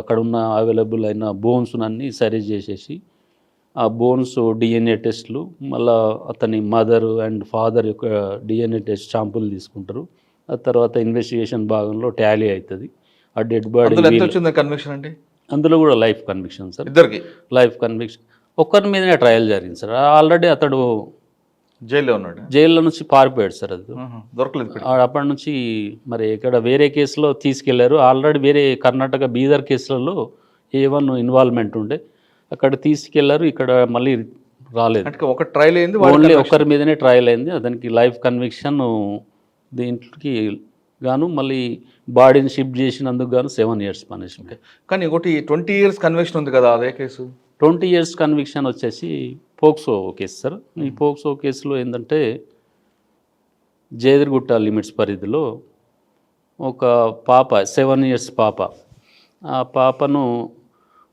అక్కడ ఉన్న అవైలబుల్ అయిన బోన్స్ అన్నీ సరి చేసేసి ఆ బోన్స్ DNA టెస్ట్లు, మళ్ళీ అతని మదర్ అండ్ ఫాదర్ యొక్క DNA టెస్ట్ శాంపుల్ తీసుకుంటారు. ఆ తర్వాత ఇన్వెస్టిగేషన్ భాగంలో టాలీ అవుతుంది. ఆ డెడ్ బాడీ కన్విక్షన్ అండి, అందులో కూడా లైఫ్ కన్విక్షన్ సార్. ఇద్దరికి లైఫ్ కన్విక్షన్. ఒక్కరి మీదనే ట్రయల్ జరిగింది సార్. ఆల్రెడీ అతడు జైల్లో ఉన్నాడు, జైల్లో నుంచి పారిపోయాడు సార్. అది దొరకలేదు. అప్పటి నుంచి మరి ఇక్కడ వేరే కేసులో తీసుకెళ్లారు. ఆల్రెడీ వేరే కర్ణాటక బీదర్ కేసులలో A1 ఇన్వాల్వ్మెంట్ ఉండే, అక్కడ తీసుకెళ్లారు. ఇక్కడ మళ్ళీ రాలేదు. ఒక ట్రయల్ అయింది, ఓన్లీ ఒకరి మీదనే ట్రయల్ అయింది. అతనికి లైఫ్ కన్విక్షన్, దీంట్లోకి గాను మళ్ళీ బాడీని షిఫ్ట్ చేసినందుకు గాను 7 years పనిష్మెంట్. కానీ ఒకటి 20 years కన్విక్షన్ ఉంది కదా, అదే కేసు 20 years కన్విక్షన్ వచ్చేసి పోక్సో కేసు సార్. ఈ పోక్సో కేసులో ఏంటంటే జేదిరిగుట్ట లిమిట్స్ పరిధిలో ఒక పాప, 7 years పాప, ఆ పాపను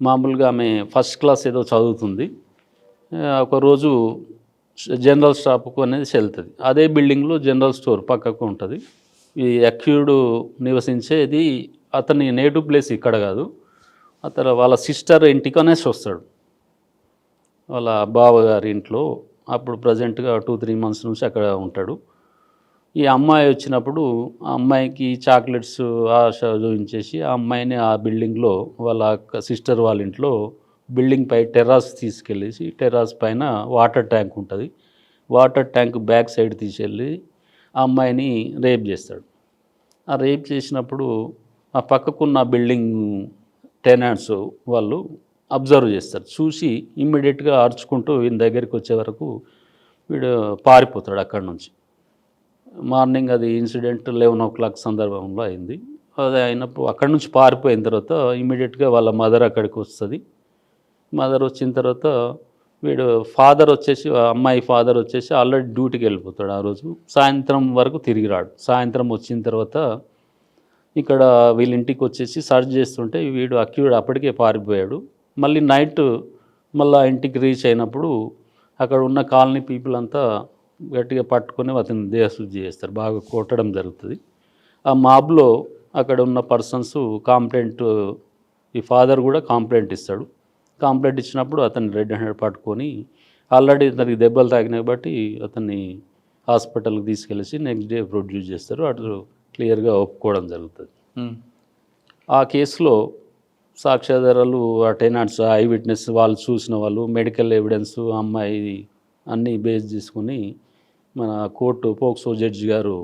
మామూలుగా ఆమె ఫస్ట్ క్లాస్ ఏదో చదువుతుంది. ఒకరోజు జనరల్ షాప్కు అనేది వెళ్తుంది. అదే బిల్డింగ్లో జనరల్ స్టోర్ పక్కకు ఉంటుంది. ఈ అక్యూర్డ్ నివసించేది అతని నేటివ్ ప్లేస్ ఇక్కడ కాదు, అతను వాళ్ళ సిస్టర్ ఇంటికి అనేసి వస్తాడు, వాళ్ళ బావగారి ఇంట్లో. అప్పుడు ప్రజెంట్గా 2-3 months నుంచి అక్కడ ఉంటాడు. ఈ అమ్మాయి వచ్చినప్పుడు ఆ అమ్మాయికి చాక్లెట్స్ ఆశ చూపించేసి ఆ అమ్మాయిని ఆ బిల్డింగ్లో వాళ్ళ సిస్టర్ వాళ్ళ ఇంట్లో బిల్డింగ్ పై టెర్రాస్ తీసుకెళ్ళేసి, టెర్రాస్ పైన వాటర్ ట్యాంక్ ఉంటుంది, వాటర్ ట్యాంక్ బ్యాక్ సైడ్ తీసుకెళ్ళి ఆ అమ్మాయిని రేప్ చేస్తాడు. ఆ రేప్ చేసినప్పుడు ఆ పక్కకున్న బిల్డింగ్ టెనాంట్స్ వాళ్ళు అబ్జర్వ్ చేస్తారు. చూసి ఇమ్మీడియట్గా అరుచుకుంటూ వీని దగ్గరికి వచ్చే వరకు వీడు పారిపోతాడు అక్కడి నుంచి. మార్నింగ్ అది ఇన్సిడెంట్ 11 o'clock సందర్భంలో అయింది. అది అయినప్పుడు అక్కడి నుంచి పారిపోయిన తర్వాత ఇమ్మీడియట్గా వాళ్ళ మదర్ అక్కడికి వస్తుంది. మదర్ వచ్చిన తర్వాత వీడు ఫాదర్ వచ్చేసి, అమ్మాయి ఫాదర్ వచ్చేసి ఆల్రెడీ డ్యూటీకి వెళ్ళిపోతాడు. ఆ రోజు సాయంత్రం వరకు తిరిగి రాడు. సాయంత్రం వచ్చిన తర్వాత ఇక్కడ వీళ్ళ ఇంటికి వచ్చేసి సర్చ్ చేస్తుంటే వీడు అక్యూర్డ్ అప్పటికే పారిపోయాడు. మళ్ళీ నైట్ మళ్ళీ ఇంటికి రీచ్ అయినప్పుడు అక్కడ ఉన్న కాలనీ పీపుల్ అంతా గట్టిగా పట్టుకొని అతను దేహశుద్ధి చేస్తారు, బాగా కొట్టడం జరుగుతుంది. ఆ మాబ్లో అక్కడ ఉన్న పర్సన్స్ కాంప్లైంట్, ఈ ఫాదర్ కూడా కాంప్లైంట్ ఇస్తాడు. కాంప్లైంట్ ఇచ్చినప్పుడు అతను రెడ్ హ్యాండెడ్ పట్టుకొని ఆల్రెడీ అతనికి దెబ్బలు తాకినాయి బట్టి అతన్ని హాస్పిటల్కి తీసుకెళ్ళేసి నెక్స్ట్ డే ప్రొడ్యూస్ చేస్తారు. అటు క్లియర్గా ఒప్పుకోవడం జరుగుతుంది. ఆ కేసులో సాక్ష్యాధారాలు, అటెండెంట్స్, ఐ విట్నెస్, వాళ్ళు చూసిన వాళ్ళు, మెడికల్ ఎవిడెన్స్, అమ్మాయి అన్నీ బేస్ చేసుకుని మన కోర్టు పోక్సో జడ్జి గారు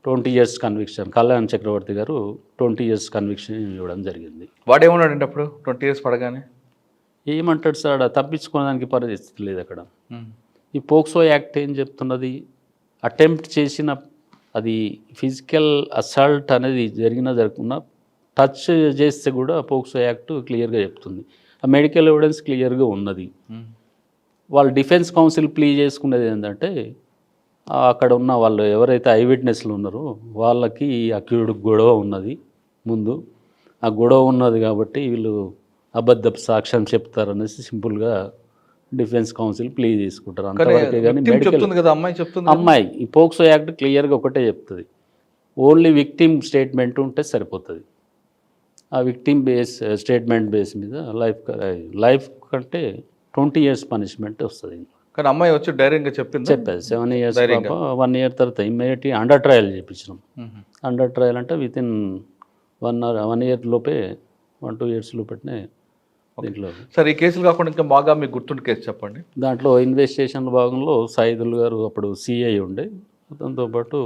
20 years కన్విక్షన్, కళ్యాణ్ చక్రవర్తి గారు 20 years కన్విక్షన్ ఇవ్వడం జరిగింది. వాడేమన్నాడండి అప్పుడు 20 years పడగానే? ఏమంటాడు సార్, తప్పించుకోవడానికి పరిస్థితి లేదు అక్కడ. ఈ పోక్సో యాక్ట్ ఏం చెప్తున్నది, అటెంప్ట్ చేసిన అది ఫిజికల్ అసాల్ట్ అనేది జరగకుండా టచ్ చేస్తే కూడా పోక్సో యాక్ట్ క్లియర్గా చెప్తుంది. ఆ మెడికల్ ఎవిడెన్స్ క్లియర్గా ఉన్నది. వాళ్ళు డిఫెన్స్ కౌన్సిల్ ప్లీ చేసుకునేది ఏంటంటే అక్కడ ఉన్న వాళ్ళు ఎవరైతే ఐ విట్నెస్లు ఉన్నారో వాళ్ళకి అక్యూడ్ గొడవ ఉన్నది ముందు. ఆ గొడవ ఉన్నది కాబట్టి వీళ్ళు అబద్ధపు సాక్ష్యం చెప్తారనేసి సింపుల్గా డిఫెన్స్ కౌన్సిల్ ప్లీ చేసుకుంటారు. అంతవరకే కానీ మెడికల్ అమ్మాయి ఈ పోక్సో యాక్ట్ క్లియర్గా ఒకటే చెప్తుంది, ఓన్లీ విక్టిమ్ స్టేట్మెంట్ ఉంటే సరిపోతుంది. ఆ విక్టిమ్ స్టేట్మెంట్ బేస్ మీద లైఫ్ కంటే 20 years పనిష్మెంట్ వస్తుంది. కానీ అమ్మాయి వచ్చి ధైర్యంగా చెప్పారు 7 years 1 year తర్వాత ఇమ్మీడియట్లీ అండర్ ట్రయల్ చేయించినాం. అండర్ ట్రయల్ అంటే విత్ ఇన్ 1 year లోపే 1-2 years లోపే దీంట్లో. సార్ ఈ కేసులు కాకుండా ఇంకా బాగా మీకు గుర్తుండే కేసు చెప్పండి. దాంట్లో ఇన్వెస్టిగేషన్ భాగంలో సైదుల్ గారు అప్పుడు సిఐ ఉండే, అతనితో పాటు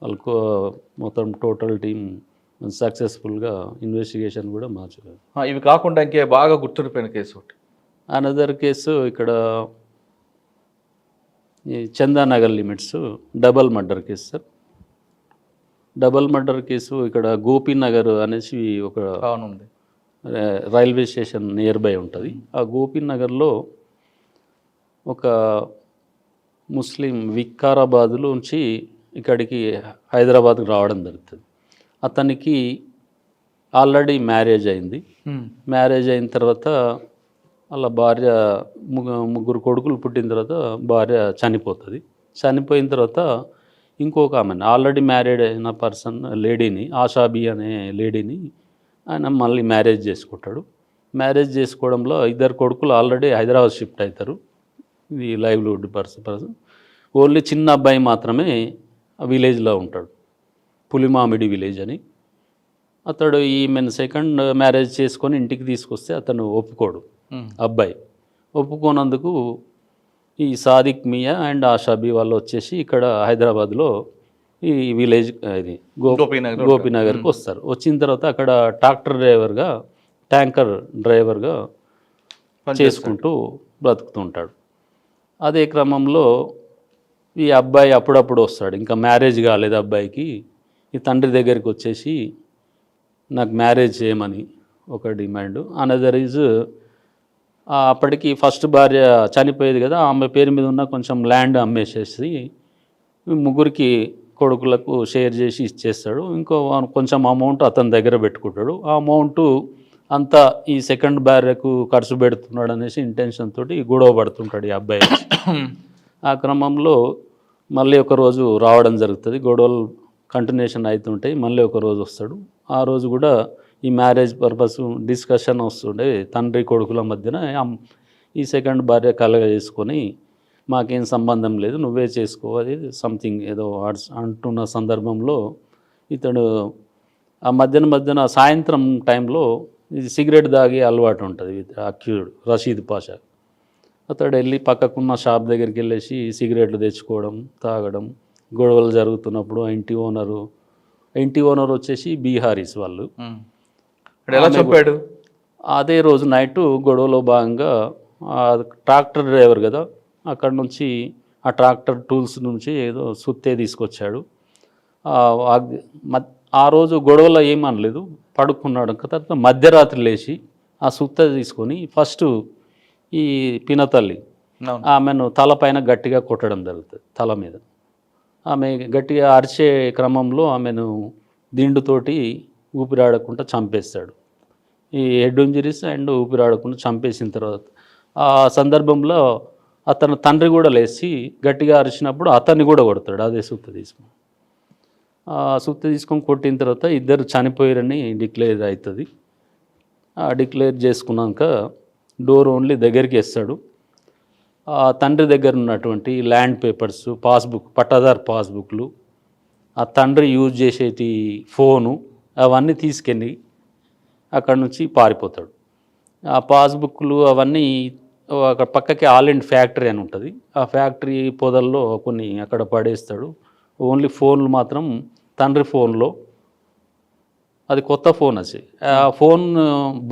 వాళ్ళకు మొత్తం టోటల్ టీమ్ సక్సెస్ఫుల్గా ఇన్వెస్టిగేషన్ కూడా మార్చారు. ఇవి కాకుండా ఇంకే బాగా గుర్తుండిపోయిన కేసు ఒకటి? అనదర్ కేసు ఇక్కడ ఈ Chandanagar limits double murder case sir. Double murder case ఇక్కడ గోపీనగర్ అనేసి ఒక ఉంది, రైల్వే స్టేషన్ నియర్ బై ఉంటుంది. ఆ గోపీనగర్లో ఒక ముస్లిం వికారాబాద్లోంచి ఇక్కడికి హైదరాబాద్కి రావడం జరుగుతుంది. అతనికి ఆల్రెడీ మ్యారేజ్ అయింది. మ్యారేజ్ అయిన తర్వాత వాళ్ళ భార్య ముగ్గురు కొడుకులు పుట్టిన తర్వాత భార్య చనిపోతుంది. చనిపోయిన తర్వాత ఇంకొక ఆమెను ఆల్రెడీ మ్యారీడ్ అయిన పర్సన్ లేడీని, ఆషాబీ అనే లేడీని ఆయన మళ్ళీ మ్యారేజ్ చేసుకుంటాడు. మ్యారేజ్ చేసుకోవడంలో 2 కొడుకులు ఆల్రెడీ హైదరాబాద్ షిఫ్ట్ అవుతారు. ఇది లైవ్లీహుడ్ పర్సన్. ఓన్లీ చిన్న అబ్బాయి మాత్రమే విలేజ్లో ఉంటాడు, పులిమామిడి విలేజ్ అని. అతడు ఈమెను సెకండ్ మ్యారేజ్ చేసుకొని ఇంటికి తీసుకొస్తే అతను ఒప్పుకోడు. అబ్బాయి ఒప్పుకోనందుకు ఈ సాదిక్ మియా అండ్ ఆషాబీ వాళ్ళు వచ్చేసి ఇక్కడ హైదరాబాద్లో ఈ విలేజ్ ఇది గోపీనగర్కి వస్తారు. వచ్చిన తర్వాత అక్కడ ట్యాంకర్ డ్రైవర్గా చేసుకుంటూ బ్రతుకుతుంటాడు. అదే క్రమంలో ఈ అబ్బాయి అప్పుడప్పుడు వస్తాడు, ఇంకా మ్యారేజ్ కాలేదు అబ్బాయికి. ఈ తండ్రి దగ్గరికి వచ్చేసి నాకు మ్యారేజ్ చేయమని ఒక డిమాండ్. అనదర్ ఈజ్ అప్పటికి ఫస్ట్ భార్య చనిపోయేది కదా, ఆమె పేరు మీద ఉన్న కొంచెం ల్యాండ్ అమ్మేసేసి ముగ్గురికి కొడుకులకు షేర్ చేసి ఇచ్చేస్తాడు. ఇంకో కొంచెం అమౌంట్ అతని దగ్గర పెట్టుకుంటాడు. ఆ అమౌంట్ అంతా ఈ సెకండ్ భార్యకు ఖర్చు పెడుతున్నాడు అనేసి ఇంటెన్షన్ తోటి గొడవ పడుతుంటాడు ఈ అబ్బాయి. ఆ క్రమంలో మళ్ళీ ఒక రోజు రావడం జరుగుతుంది. గొడవలు కంటిన్యూషన్ అవుతుంటాయి. మళ్ళీ ఒక రోజు వస్తాడు. ఆ రోజు కూడా ఈ మ్యారేజ్ పర్పస్ డిస్కషన్ వస్తుండే తండ్రి కొడుకుల మధ్యన. ఈ సెకండ్ భార్య కలగ చేసుకొని మాకేం సంబంధం లేదు, నువ్వే చేసుకో, అది సంథింగ్ ఏదో అంటున్న సందర్భంలో ఇతడు ఆ మధ్యన సాయంత్రం టైంలో ఇది సిగరెట్ తాగే అలవాటు ఉంటుంది అక్యూడ్ రషీద్ పాషా. అతడు వెళ్ళి పక్కకున్న షాప్ దగ్గరికి వెళ్ళేసి సిగరెట్లు తెచ్చుకోవడం, తాగడం, గొడవలు జరుగుతున్నప్పుడు ఇంటి ఓనర్ వచ్చేసి బీహారీస్ వాళ్ళు. ఎలా చెప్పాడు? అదే రోజు నైటు గొడవలో భాగంగా ట్రాక్టర్ డ్రైవర్ కదా, అక్కడ నుంచి ఆ ట్రాక్టర్ టూల్స్ నుంచి ఏదో సుత్తే తీసుకొచ్చాడు. ఆ రోజు గొడవలో ఏమనలేదు, పడుకున్నాడు. తర్వాత మధ్యరాత్రి లేచి ఆ సుత్తే తీసుకొని ఫస్ట్ ఈ పినతల్లి ఆమెను తలపైన గట్టిగా కొట్టడం జరుగుతుంది, తల మీద. ఆమె గట్టిగా అరిచే క్రమంలో ఆమెను దిండుతోటి ఊపిరాడకుండా చంపేస్తాడు. ఈ హెడ్ ఇంజరీస్ అండ్ ఊపిరాడకుండా చంపేసిన తర్వాత ఆ సందర్భంలో అతను తండ్రి కూడా లేచి గట్టిగా అరిచినప్పుడు అతన్ని కూడా కొడతాడు అదే సుత్తి తీసుకొని. ఆ సుత్తి తీసుకొని కొట్టిన తర్వాత ఇద్దరు చనిపోయారని డిక్లేర్ అవుతుంది. డిక్లేర్ చేసుకున్నాక డోర్ ఓన్లీ దగ్గరికి వేస్తాడు. తండ్రి దగ్గర ఉన్నటువంటి ల్యాండ్ పేపర్స్, పాస్బుక్, పట్టాదారు పాస్బుక్లు, ఆ తండ్రి యూజ్ చేసేటి ఫోను అవన్నీ తీసుకెళ్ళి అక్కడ నుంచి పారిపోతాడు. ఆ పాస్బుక్లు అవన్నీ అక్కడ పక్కకి ఆల్ ఇండ్ ఫ్యాక్టరీ అని ఉంటుంది. ఆ ఫ్యాక్టరీ పొదల్లో కొన్ని అక్కడ పడేస్తాడు. ఓన్లీ ఫోన్లు మాత్రం తండ్రి ఫోన్లో, అది కొత్త ఫోన్ వచ్చి ఆ ఫోన్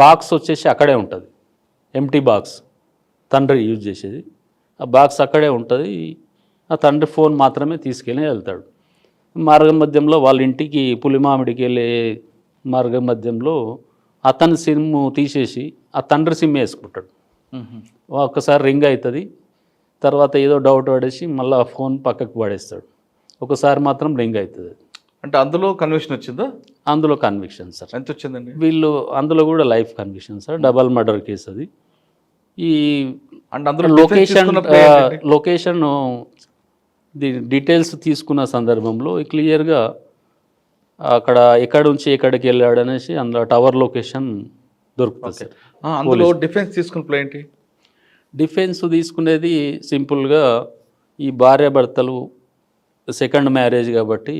బాక్స్ వచ్చేసి అక్కడే ఉంటుంది, ఎంటీ బాక్స్ తండ్రి యూజ్ చేసేది. ఆ బాక్స్ అక్కడే ఉంటుంది. ఆ తండ్రి ఫోన్ మాత్రమే తీసుకెళ్ళి వెళ్తాడు. మార్గం మధ్యంలో వాళ్ళ ఇంటికి పులిమామిడికి వెళ్ళే మార్గం మధ్యంలో అతని సిమ్ తీసేసి ఆ తండ్రి సిమ్ వేసుకుంటాడు. ఒక్కసారి రింగ్ అవుతుంది, తర్వాత ఏదో డౌట్ పడేసి మళ్ళీ ఫోన్ పక్కకు పడేస్తాడు. ఒకసారి మాత్రం రింగ్ అవుతుంది. అంటే అందులో కన్విక్షన్ వచ్చిందా? అందులో కన్విక్షన్ సార్. ఎంత వచ్చిందండి? వీళ్ళు అందులో కూడా life conviction sir, double murder case అది. ఈ అంటే అందులో లొకేషన్ డీటెయిల్స్ తీసుకున్న సందర్భంలో క్లియర్గా అక్కడ ఎక్కడి నుంచి ఎక్కడికి వెళ్ళాడు అనేసి అందులో టవర్ లొకేషన్ దొరుకుతుంది సార్. అందులో డిఫెన్స్ తీసుకున్న ప్లే ఏంటి? డిఫెన్స్ తీసుకునేది సింపుల్గా ఈ భార్యాభర్తలు సెకండ్ మ్యారేజ్ కాబట్టి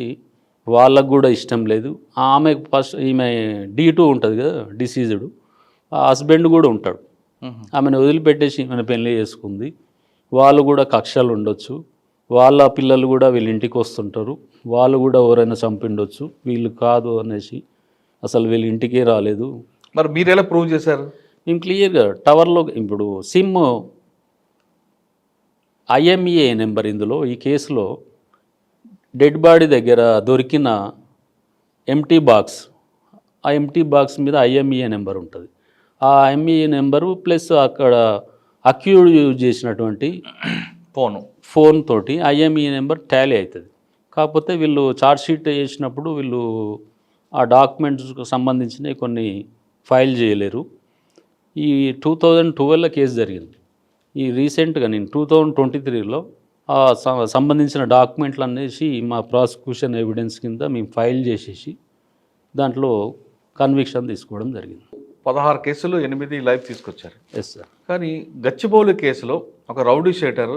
వాళ్ళకు కూడా ఇష్టం లేదు. ఆమె ఫస్ట్ ఈమె D2 ఉంటుంది కదా, డిసీజ్డ్. ఆ హస్బెండ్ కూడా ఉంటాడు. ఆమెను వదిలిపెట్టేసి ఈమెను పెళ్లి చేసుకుంది. వాళ్ళు కూడా కక్షలు ఉండొచ్చు, వాళ్ళ పిల్లలు కూడా వీళ్ళ ఇంటికి వస్తుంటారు, వాళ్ళు కూడా ఎవరైనా చంపిండొచ్చు, వీళ్ళు కాదు అనేసి అసలు వీళ్ళ ఇంటికే రాలేదు. మరి మీరు ఎలా ప్రూవ్ చేశారు? మేము క్లియర్గా టవర్లో ఇప్పుడు సిమ్ IMEI నెంబర్, ఇందులో ఈ కేసులో డెడ్ బాడీ దగ్గర దొరికిన ఎంటీ బాక్స్, ఆ ఎంటీ బాక్స్ మీద IMEI నెంబర్ ఉంటుంది. ఆ IMEI నెంబరు ప్లస్ అక్కడ అక్యూడ్ యూజ్ చేసినటువంటి ఫోన్ తోటి IMEI నెంబర్ టాలీ అవుతుంది. కాకపోతే వీళ్ళు ఛార్జ్షీట్ చేసినప్పుడు వీళ్ళు ఆ డాక్యుమెంట్స్కి సంబంధించిన కొన్ని ఫైల్ చేయలేరు. ఈ 2012లో కేసు జరిగింది. ఈ రీసెంట్గా నేను 2023లో ఆ సంబంధించిన డాక్యుమెంట్లు అనేసి మా ప్రాసిక్యూషన్ ఎవిడెన్స్ కింద మేము ఫైల్ చేసేసి దాంట్లో కన్విక్షన్ తీసుకోవడం జరిగింది. 16 కేసులు 8 లైఫ్ తీసుకొచ్చారు. Yes sir. కానీ గచ్చిబౌలి కేసులో ఒక రౌడీ షీటర్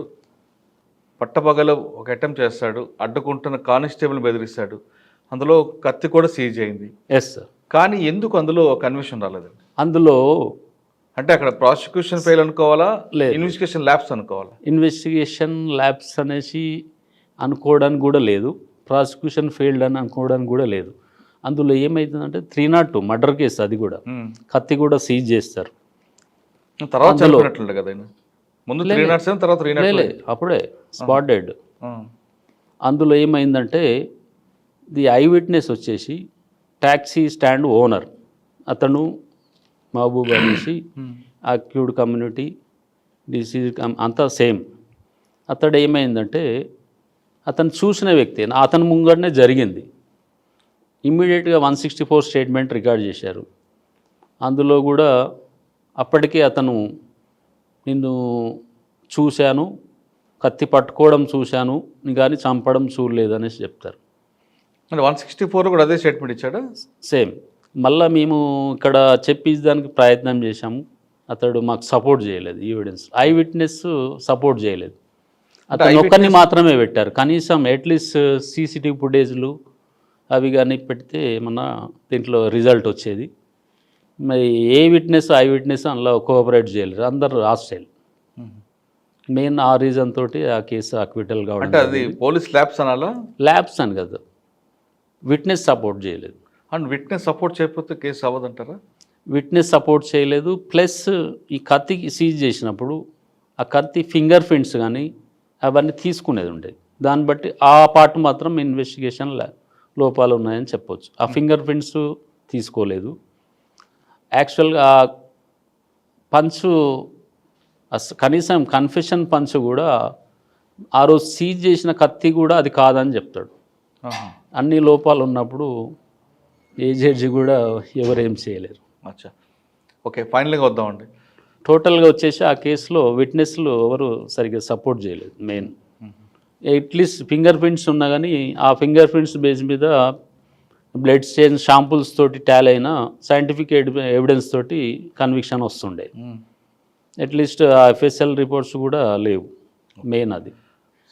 పట్టపగల ఒక అటెంప్ట్ చేస్తాడు, అడ్డుకుంటున్న కానిస్టేబుల్ బెదిరిస్తాడు, అందులో కత్తి కూడా సీజ్ అయింది. Yes sir. కానీ ఎందుకు అందులో కన్విక్షన్ రాలేదండి? అందులో అంటే అక్కడ ప్రాసిక్యూషన్ ఫెయిల్ అనుకోవాలా, ఇన్వెస్టిగేషన్ ల్యాబ్స్ అనుకోవాలా? ఇన్వెస్టిగేషన్ ల్యాబ్స్ అనేసి అనుకోవడానికి కూడా లేదు, ప్రాసిక్యూషన్ ఫెయిల్డ్ అని అనుకోవడానికి కూడా లేదు. అందులో ఏమవుతుందంటే 302 మర్డర్ కేసు, అది కూడా కత్తి కూడా సీజ్ చేస్తారు. తర్వాత చనిపోయినట్లుండే కదా, ముందు 307 తర్వాత 302 అప్పుడే స్పాట్ డెడ్. అందులో ఏమైందంటే ది ఐ విట్నెస్ వచ్చేసి ట్యాక్సీ స్టాండ్ ఓనర్, అతను మహబూబ్ అనేసి అక్యూడ్ కమ్యూనిటీ డిసీజ్ అంతా సేమ్. అతడు ఏమైందంటే అతను చూసిన వ్యక్తి, అతని ముంగడనే జరిగింది. ఇమ్మీడియట్గా 164 స్టేట్మెంట్ రికార్డ్ చేశారు. అందులో కూడా అప్పటికే అతను నిన్ను చూశాను, కత్తి పట్టుకోవడం చూశాను కానీ చంపడం చూడలేదు అనేసి చెప్తారు. 164 కూడా అదే స్టేట్మెంట్ ఇచ్చాడా? సేమ్. మళ్ళీ మేము ఇక్కడ చెప్పిదానికి ప్రయత్నం చేశాము, అతడు మాకు సపోర్ట్ చేయలేదు. ఎవిడెన్స్ ఐ విట్నెస్ సపోర్ట్ చేయలేదు, అతను ఒక్కరిని మాత్రమే పెట్టారు. కనీసం అట్లీస్ట్ CCTV ఫుటేజ్లు అవి కానీ పెడితే ఏమన్నా దీంట్లో రిజల్ట్ వచ్చేది. మరి ఏ విట్నెస్ ఐ విట్నెస్ అందులో కోఆపరేట్ చేయలేరు, అందరు హాస్టైల్. మెయిన్ ఆ రీజన్ తోటి ఆ కేసు అక్విటల్ కావడం. అది పోలీస్ ల్యాబ్స్ అనాలా? ల్యాబ్స్ అని కదా, విట్నెస్ సపోర్ట్ చేయలేదు. అండ్ విట్నెస్ సపోర్ట్ చేయకపోతే కేసు అవ్వదంటారా? విట్నెస్ సపోర్ట్ చేయలేదు, ప్లస్ ఈ కత్తి సీజ్ చేసినప్పుడు ఆ కత్తి ఫింగర్ ప్రింట్స్ కానీ అవన్నీ తీసుకునేది ఉండేది. దాన్ని బట్టి ఆ పార్ట్ మాత్రం ఇన్వెస్టిగేషన్ లోపాలు ఉన్నాయని చెప్పవచ్చు. ఆ ఫింగర్ ప్రింట్స్ తీసుకోలేదు. యాక్చువల్గా పంచు కనీసం కన్ఫెషన్ పంచ్ కూడా ఆ రోజు సీజ్ చేసిన కత్తి కూడా అది కాదని చెప్తాడు. అన్ని లోపాలు ఉన్నప్పుడు ఏ జడ్జి కూడా ఎవరేం చేయలేరు. అచ్చా, ఓకే, ఫైనల్గా వద్దామండి. టోటల్గా వచ్చేసి ఆ కేసులో విట్నెస్లు ఎవరు సరిగ్గా సపోర్ట్ చేయలేదు. మెయిన్ అట్లీస్ట్ ఫింగర్ ప్రింట్స్ ఉన్నా కానీ ఆ ఫింగర్ ప్రింట్స్ బేస్ మీద బ్లడ్ స్టెయిన్ షాంపుల్స్ తోటి టాల్ అయిన సైంటిఫిక్ ఎవిడెన్స్ తోటి కన్విక్షన్ వస్తుండే. అట్లీస్ట్ ఆ ఎఫ్ఎస్ఎల్ రిపోర్ట్స్ కూడా లేవు. మెయిన్ అది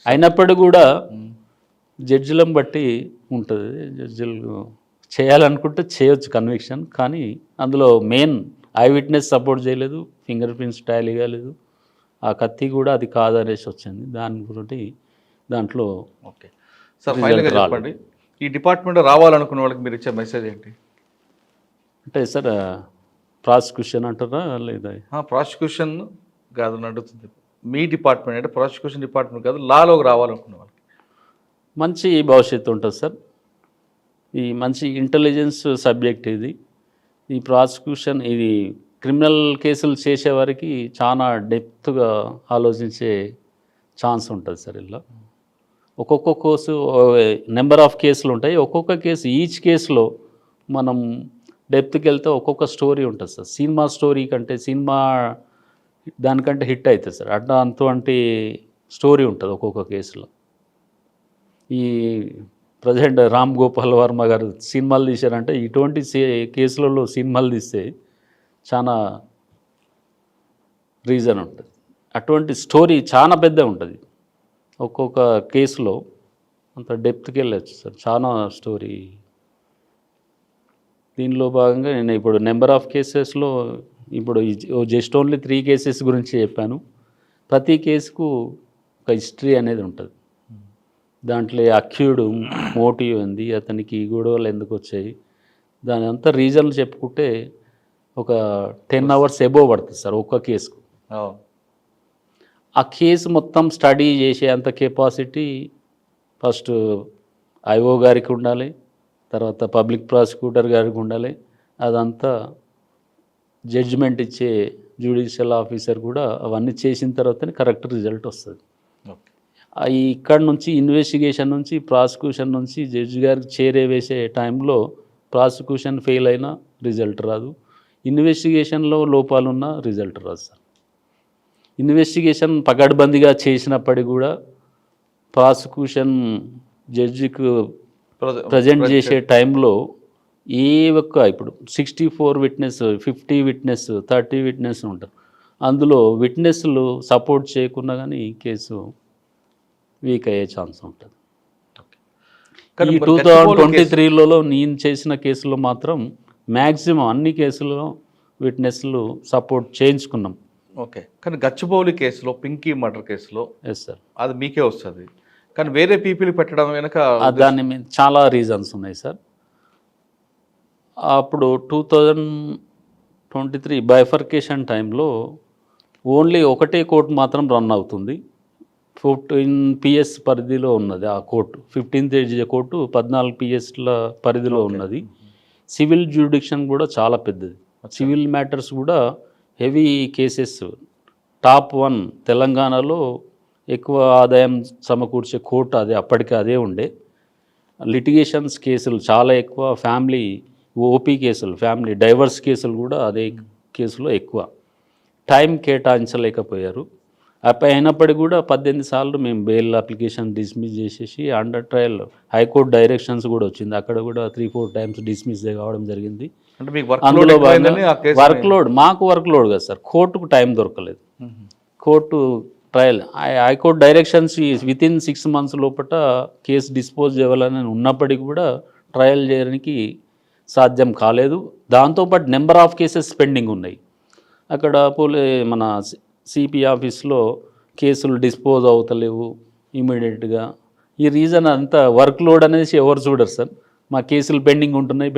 అయినప్పటికీ కూడా జడ్జిలను బట్టి ఉంటుంది. జడ్జిలు చేయాలనుకుంటే చేయొచ్చు కన్విక్షన్, కానీ అందులో మెయిన్ ఐ విట్నెస్ సపోర్ట్ చేయలేదు, ఫింగర్ ప్రింట్స్ టాలీ కాలేదు, ఆ కత్తి కూడా అది కాదనేసి వచ్చింది. దాని గురించి దాంట్లో ఓకే సార్, ఫైనల్గా చెప్పండి, ఈ డిపార్ట్మెంట్ రావాలనుకున్న వాళ్ళకి మీరు ఇచ్చే మెసేజ్ ఏంటి? అంటే సార్ ప్రాసిక్యూషన్ అంటారా లేదా? ప్రాసిక్యూషన్ కాదు నడుస్తుంది, మీ డిపార్ట్మెంట్ అంటే ప్రాసిక్యూషన్ డిపార్ట్మెంట్ కాదు, లాలోకి రావాలనుకున్న వాళ్ళకి మంచి భవిష్యత్తు ఉంటుంది సార్. ఈ మంచి ఇంటెలిజెన్స్ సబ్జెక్ట్ ఇది. ఈ ప్రాసిక్యూషన్ ఇది క్రిమినల్ కేసులు చేసేవారికి చాలా డెప్త్గా ఆలోచించే ఛాన్స్ ఉంటుంది సార్. ఇలా ఒక్కొక్క కేసు నెంబర్ ఆఫ్ కేసులు ఉంటాయి. ఒక్కొక్క కేసు ఈచ్ కేసులో మనం డెప్త్కి వెళ్తే ఒక్కొక్క స్టోరీ ఉంటుంది సార్. సినిమా స్టోరీ కంటే సినిమా దానికంటే హిట్ అవుతుంది సార్. అటువంటి స్టోరీ ఉంటుంది ఒక్కొక్క కేసులో. ఈ ప్రజెంట్ రామ్ గోపాల్ వర్మ గారు సినిమాలు తీశారంటే ఇటువంటి కేసులలో సినిమాలు తీస్తే చాలా రీజన్ ఉంటుంది. అటువంటి స్టోరీ చాలా పెద్ద ఉంటుంది. ఒక్కొక్క కేసులో అంత డెప్త్కి వెళ్ళచ్చు సార్, చాలా స్టోరీ. దీనిలో భాగంగా నేను ఇప్పుడు నెంబర్ ఆఫ్ కేసెస్లో ఇప్పుడు జస్ట్ ఓన్లీ 3 కేసెస్ గురించి చెప్పాను. ప్రతి కేసుకు ఒక హిస్టరీ అనేది ఉంటుంది. దాంట్లో అక్యూడ్ మోటివ్ ఉంది, అతనికి గొడవలు ఎందుకు వచ్చాయి, దాని అంతా రీజన్లు చెప్పుకుంటే ఒక 10 hours ఎబోవ్ పడుతుంది సార్ ఒక్క కేసుకు. ఆ కేసు మొత్తం స్టడీ చేసే అంత కెపాసిటీ ఫస్ట్ ఐఓ గారికి ఉండాలి, తర్వాత పబ్లిక్ ప్రాసిక్యూటర్ గారికి ఉండాలి. అదంతా జడ్జిమెంట్ ఇచ్చే జ్యుడిషియల్ ఆఫీసర్ కూడా అవన్నీ చేసిన తర్వాతనే కరెక్ట్ రిజల్ట్ వస్తుంది. ఇక్కడ నుంచి ఇన్వెస్టిగేషన్ నుంచి ప్రాసిక్యూషన్ నుంచి జడ్జి గారికి చేరేవేసే టైంలో ప్రాసిక్యూషన్ ఫెయిల్ అయినా రిజల్ట్ రాదు, ఇన్వెస్టిగేషన్లో లోపాలున్న రిజల్ట్ రాదు సార్. ఇన్వెస్టిగేషన్ పకడ్బందీగా చేసినప్పటికీ కూడా ప్రాసిక్యూషన్ జడ్జికి ప్రజెంట్ చేసే టైంలో ఏ ఒక్క ఇప్పుడు 64 విట్నెస్, 50 విట్నెస్, 30 విట్నెస్ ఉంటారు. అందులో విట్నెస్లు సపోర్ట్ చేయకున్నా కానీ కేసు వీక్ అయ్యే ఛాన్స్ ఉంటుంది. ఈ 2023లో నేను చేసిన కేసులో మాత్రం మ్యాక్సిమం అన్ని కేసుల్లో విట్నెస్లు సపోర్ట్ చేయించుకున్నాం. ఓకే, కానీ గచ్చిబౌలి కేసులో, పింకీ మర్డర్ కేసులో ఎస్ సార్ అది మీకే వస్తుంది, కానీ వేరే పీపుల్ పెట్టడం వెనక దాని మీద చాలా రీజన్స్ ఉన్నాయి సార్. అప్పుడు 2023 బైఫర్కేషన్ టైంలో ఓన్లీ ఒకటే కోర్టు మాత్రం రన్ అవుతుంది. 14 PS పరిధిలో ఉన్నది ఆ కోర్టు. 15th ఏజ్ కోర్టు 14 PSల పరిధిలో ఉన్నది. సివిల్ జ్యూడిక్షన్ కూడా చాలా పెద్దది. సివిల్ మ్యాటర్స్ కూడా హెవీ కేసెస్. టాప్ 1 తెలంగాణలో ఎక్కువ ఆదాయం సమకూర్చే కోర్టు అదే, అప్పటికే అదే ఉండే. లిటిగేషన్స్ కేసులు చాలా ఎక్కువ, ఫ్యామిలీ ఓపీ కేసులు, ఫ్యామిలీ డైవర్స్ కేసులు కూడా అదే కేసులో ఎక్కువ. టైం కేటాయించలేకపోయారు. అయినప్పటికీ కూడా 18 సార్లు మేము బెయిల్ అప్లికేషన్ డిస్మిస్ చేసేసి అండర్ ట్రయల్ హైకోర్టు డైరెక్షన్స్ కూడా వచ్చింది. అక్కడ కూడా 3-4 టైమ్స్ డిస్మిస్ కావడం జరిగింది. అందులో వర్క్లోడ్ మాకు వర్క్లోడ్ కదా సార్, కోర్టుకు టైం దొరకలేదు. Court trial high court directions within 6 months లోపల కేసు డిస్పోజ్ చేయాలని ఉన్నప్పటికీ కూడా ట్రయల్ చేయడానికి సాధ్యం కాలేదు. దాంతోపాటు నెంబర్ ఆఫ్ కేసెస్ పెండింగ్ ఉన్నాయి. అక్కడ మన సిపి ఆఫీస్లో కేసులు డిస్పోజ్ అవుతలేవు ఇమీడియట్గా. ఈ రీజన్ అంతా వర్క్ లోడ్ అనేసి ఎవరు చూడరు సార్, మా కేసులు పెండింగ్ ఉంటున్నాయి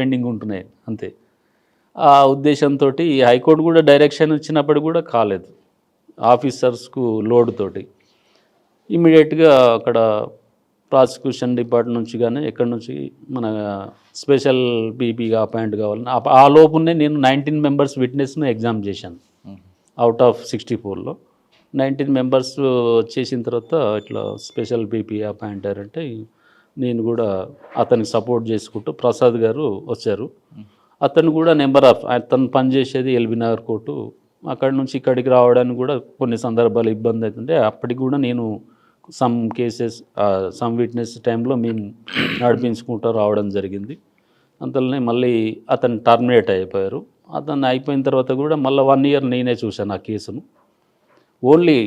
అంతే. ఆ ఉద్దేశంతో హైకోర్టు కూడా డైరెక్షన్ ఇచ్చినప్పుడు కూడా కాలేదు. ఆఫీసర్స్కు లోడ్ తోటి ఇమీడియట్గా అక్కడ ప్రాసిక్యూషన్ డిపార్ట్మెంట్ నుంచి కానీ ఎక్కడి నుంచి మన స్పెషల్ పీపీగా అపాయింట్ కావాలని ఆ లోపునే నేను 19 members విట్నెస్ను ఎగ్జామ్ చేశాను. అవుట్ ఆఫ్ 64లో 19 members చేసిన తర్వాత ఇట్లా స్పెషల్ పీపీ అపాయింట్ అయ్యారంటే నేను కూడా అతనికి సపోర్ట్ చేసుకుంటూ ప్రసాద్ గారు వచ్చారు. అతను కూడా అతను పనిచేసేది ఎల్బీనగర్ కోర్టు, అక్కడి నుంచి ఇక్కడికి రావడానికి కూడా కొన్ని సందర్భాలు ఇబ్బంది అవుతుంటే అప్పటికి కూడా నేను సమ్ విట్నెస్ టైంలో మేము నడిపించుకుంటూ రావడం జరిగింది. అంతలోనే మళ్ళీ అతను టర్మినేట్ అయిపోయారు. అతను అయిపోయిన తర్వాత కూడా మళ్ళీ 1 year నేనే చూశాను ఆ కేసును. ఓన్లీ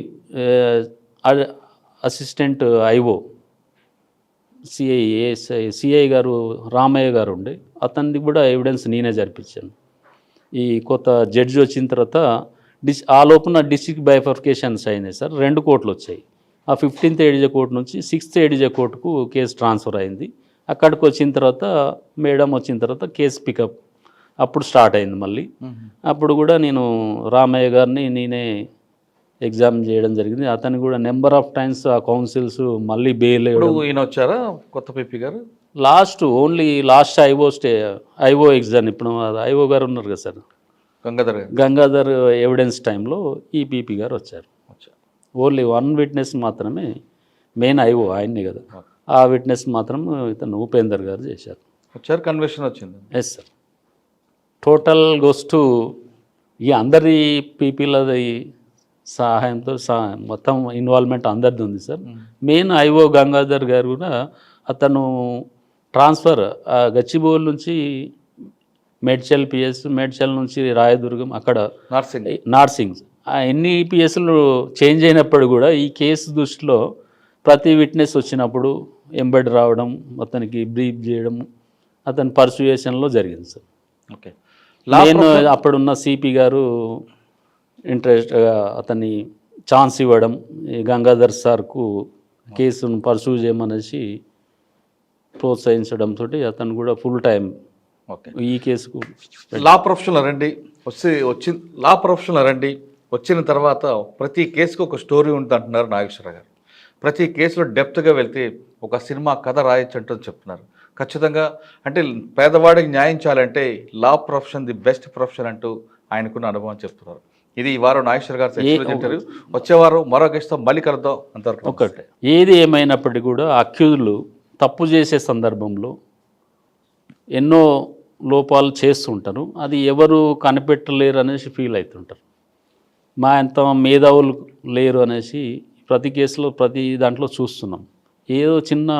అసిస్టెంట్ ఐఓ సిఐ గారు రామయ్య గారు ఉండే, అతనిది కూడా ఎవిడెన్స్ నేనే జరిపించాను. ఈ కొత్త జడ్జి వచ్చిన తర్వాత ఆ లోపల డిస్ట్రిక్ట్ బైఫర్కేషన్స్ అయినాయి సార్. 2 కోర్టులు వచ్చాయి. ఆ 15th ఏడిజే కోర్టు నుంచి 6th ఏడిజే కోర్టుకు కేసు ట్రాన్స్ఫర్ అయింది. అక్కడికి వచ్చిన తర్వాత మేడం వచ్చిన తర్వాత కేసు పికప్ అప్పుడు స్టార్ట్ అయింది మళ్ళీ. అప్పుడు కూడా నేను రామయ్య గారిని నేనే ఎగ్జామ్ చేయడం జరిగింది. అతను కూడా నెంబర్ ఆఫ్ టైమ్స్ ఆ కౌన్సిల్స్ మళ్ళీ బెయిల్ ఈయన వచ్చారా కొత్త పిపి గారు? Only last IO exam. ఇప్పుడు ఐఓ గారు ఉన్నారు కదా సార్, గంగాధర్ ఎవిడెన్స్ టైంలో ఈ పీపీ గారు వచ్చారు. ఓన్లీ 1 విట్నెస్ మాత్రమే, మెయిన్ ఐఓ ఆయన్ని కదా, ఆ విట్నెస్ మాత్రం ఇతను ఉపేందర్ గారు చేశారు. వచ్చారు, కన్విక్షన్ వచ్చింది. Yes sir. Total goes to ఈ అందరి పీపీలది సహాయంతో మొత్తం ఇన్వాల్వ్మెంట్ అందరిది ఉంది సార్. మెయిన్ ఐఓ గంగాధర్ గారు కూడా అతను ట్రాన్స్ఫర్ గచ్చిబౌలి నుంచి మేడ్చల్ పిఎస్, మేడ్చల్ నుంచి రాయదుర్గం, అక్కడ నార్సింగ్ ఎన్ని పిఎస్లు చేంజ్ అయినప్పుడు కూడా ఈ కేసు దృష్టిలో ప్రతి విట్నెస్ వచ్చినప్పుడు ఎంబెడ్ రావడం, అతనికి బ్రీఫ్ చేయడం అతని పర్సుయేషన్లో జరిగింది సార్. ఓకే. నేను అప్పుడున్న సిపి గారు ఇంట్రెస్ట్గా అతన్ని ఛాన్స్ ఇవ్వడం, ఈ గంగాధర్ సార్కు కేసును పర్సూ చేయమనేసి ప్రోత్సహించడంతో అతను కూడా ఫుల్ టైం ఈ కేసుకు లా ప్రొఫెషనల్ రండి. వచ్చిన తర్వాత ప్రతి కేసుకు ఒక స్టోరీ ఉంటుంది అంటున్నారు నాగేశ్వరరావు గారు. ప్రతి కేసులో డెప్త్గా వెళ్తే ఒక సినిమా కథ రాయొచ్చు అంటూ చెప్తున్నారు. ఖచ్చితంగా అంటే పేదవాడికి న్యాయం చేయాలంటే లా ప్రొఫెషన్ ది బెస్ట్ ప్రొఫెషన్ అంటూ ఆయనకున్న అనుభవం చెప్తున్నారు. ఇది ఈ వారం నాగేశ్వర గారు ఇంటర్వ్యూ. వచ్చే వారం మరో గెస్ట్తో మళ్ళీ కలుద్దాం. అంతవరకు ఒకటే, ఏది ఏమైనప్పటికీ కూడా అక్యూజ్లు తప్పు చేసే సందర్భంలో ఎన్నో లోపాలు చేస్తుంటారు. అది ఎవరు కనిపెట్టలేరు అనేసి ఫీల్ అవుతుంటారు. మా ఎంత మేధావులు లేరు అనేసి ప్రతి కేసులో ప్రతి దాంట్లో చూస్తున్నాం. ఏదో చిన్న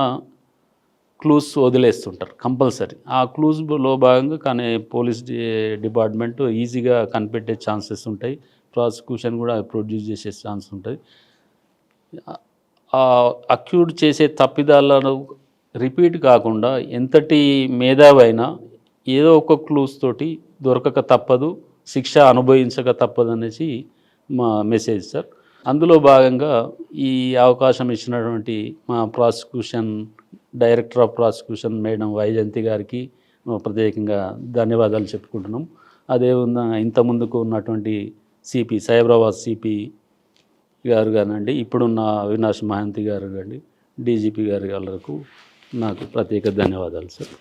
క్లూస్ వదిలేస్తుంటారు కంపల్సరీ. ఆ క్లూస్లో భాగంగా కానీ పోలీస్ డిపార్ట్మెంట్ ఈజీగా కనిపెట్టే ఛాన్సెస్ ఉంటాయి. ప్రాసిక్యూషన్ కూడా ప్రొడ్యూస్ చేసే ఛాన్స్ ఉంటుంది. అక్యూడ్ చేసే తప్పిదాలను రిపీట్ కాకుండా ఎంతటి మేధావైనా ఏదో ఒక క్లూస్ తోటి దొరకక తప్పదు, శిక్ష అనుభవించక తప్పదు అనేసి మా మెసేజ్ సార్. అందులో భాగంగా ఈ అవకాశం ఇచ్చినటువంటి మా prosecution director of prosecution madam Vyjayanthi గారికి ప్రత్యేకంగా ధన్యవాదాలు చెప్పుకుంటున్నాం. అదే ఇంతకుముందుకు ఉన్నటువంటి సిపి సైబరాబాద్ సిపి గారు కానివ్వండి, ఇప్పుడున్న అవినాష్ మహంతి గారు కానీ, డీజీపీ గారి వాళ్ళకు నాకు ప్రత్యేక ధన్యవాదాలు సార్.